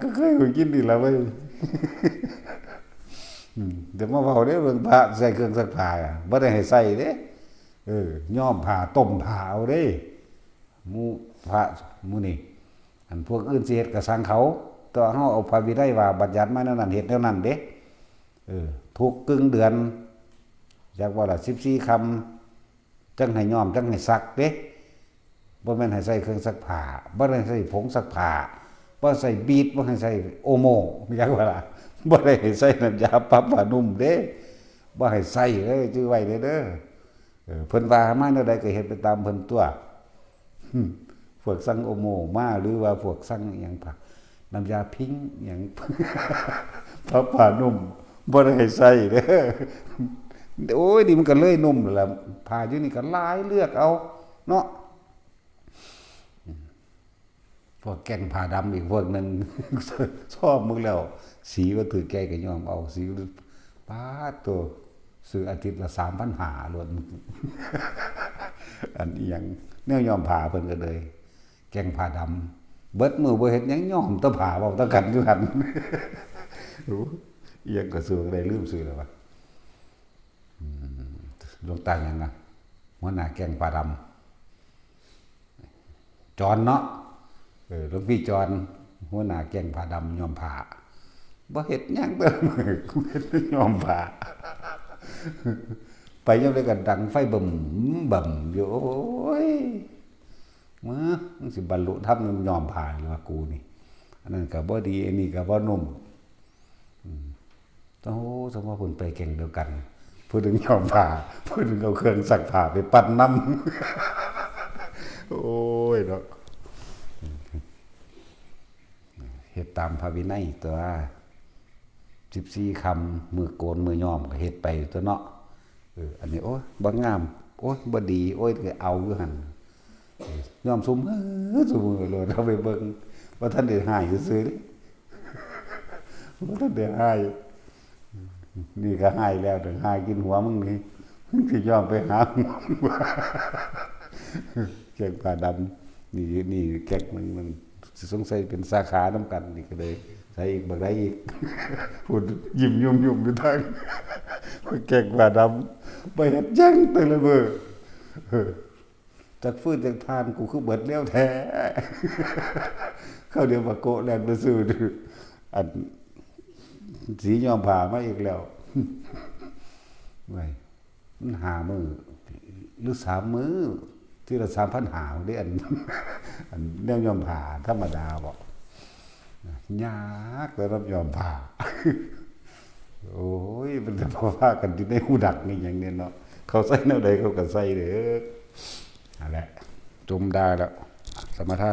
ก็เคยกินนี่ล่ะเว้ยเดี๋ยวมาเว้าเด้อเรื่องพระใส่เครื่องซักผ้าบ่ได้ให้ใส่เด้ย้อมผ้าต้มผ้าเอาเด้หมู่พระหมู่นี่อันพวกอื่นสิเฮ็ดก็สั่งเขาแต่เฮาเอาพระวินัยว่าบัญญัติมาแนวนั้นเฮ็ดแนวนั้นเด้ทุกกึ่งเดือนจักว่าล่ะ14ค่ำจังให้ย้อมจังให้ซักเด้บ่แม่นให้ใส่เครื่องซักผ้าบ่ได้ใส่ผงซักผ้าบ่ใส่บีทบ่ให้ใส่โอโมจักว่าล่ะบ่ได้ให้ใส่น้ำยาปรับผ้านุ่มเด้บ่ให้ใส่เลยจื้อไว้เด้อเพิ่นว่ามาแนวใดก็เฮ็ดไปตามเพิ่นตัวพวกสั่งโอโมมาหรือว่าพวกสั่งหยังน้ำยาพิงหยังพับผ้านุ่มบ่ได้ให้ใส่เด้อโอ้ยนี่มันก็เลยนุ่มล่ะผ้าอยู่นี่ก็หลายเลือกเอาเนาะพวกแก่งผ้าดำอีกพวกนึงชอบมึงแล้วสีว่าถือแก่ก็ยอมเอาสีป๊าดตัวซื้ออาทิตย์ละ 3,500 ล้วนอันอีหยังแนวยอมผ้าเพิ่นก็เลยแก่งผ้าดำเบิดมือบ่เฮ็ดหยังยอมแตะผ้าเว้าแตะกันอยู่หั่นโอ้อีหยังก็ซื้อได้ลืมซื้อแล้ววะหลวงตาหยังนะหัวหน้าแก่งผ้าดำจรเนาะหลวงพี่จรหัวหน้าแก่งผ้าดำยอมผ้าบ่เฮ็ดหยังเด้อกูเฮ็ดยอมผ้าไปยังได้ก็ดังไฟบึมอยู่โอ้ยมึงสิบรรลุธรรมยอมผ่านหรือว่ากูนี่อันนั้นก็บ่ดีอันนี้ก็บ่นุ่มโอ้สมมุติว่าเพิ่นไปเก่งเดียวกันผู้นึงยอมผ่าผู้นึงเอาเครื่องซักผ้าไปปั่นน้ำโอ้ยเนาะเฮ็ดตามพระวินัยตัว14คำมือโกนมือยอมก็เฮ็ดไปตัวเนาะอันนี้โอ้ยบ่งามโอ้ยบ่ดีโอ้ยก็เอาอยู่หั่น ยอมซุมซุมโลดเอาไปเบิ่งว่าท่านได้หายซื่อๆดิว่าท่านได้หายนี่ก็หายแล้วถึงหายกินหัวมึงนี่มึงสิยอมไปหาแกงปลาดำนี่แกงมันสงสัยเป็นสาขาน้ำกันนี่ก็เลยใส่อีกบักได้อีกพูดยิ้มยุ่มอยู่ทางแกงปลาดำไปเฮ็ดจังแต่ละมื้อจากฟื้นจากทานกูคือเบิดแล้วแท้เข้าเดี๋ยวมาโกะแลนมาซื้ออันสียอมผ่ามาอีกแล้วไว้มันหามือหรือ3 มื้อที่ละ3,000หาได้อันแนวยอมผ่าธรรมดาบ่ยากแต่รับยอมผ่าโอ้ยมันจะพอพากันอยู่ในหูดักนี่อย่างนี้เนาะเขาใส่แนวใดเขาก็ใส่เด้อนั่นแหละจมได้แล้วสมถะ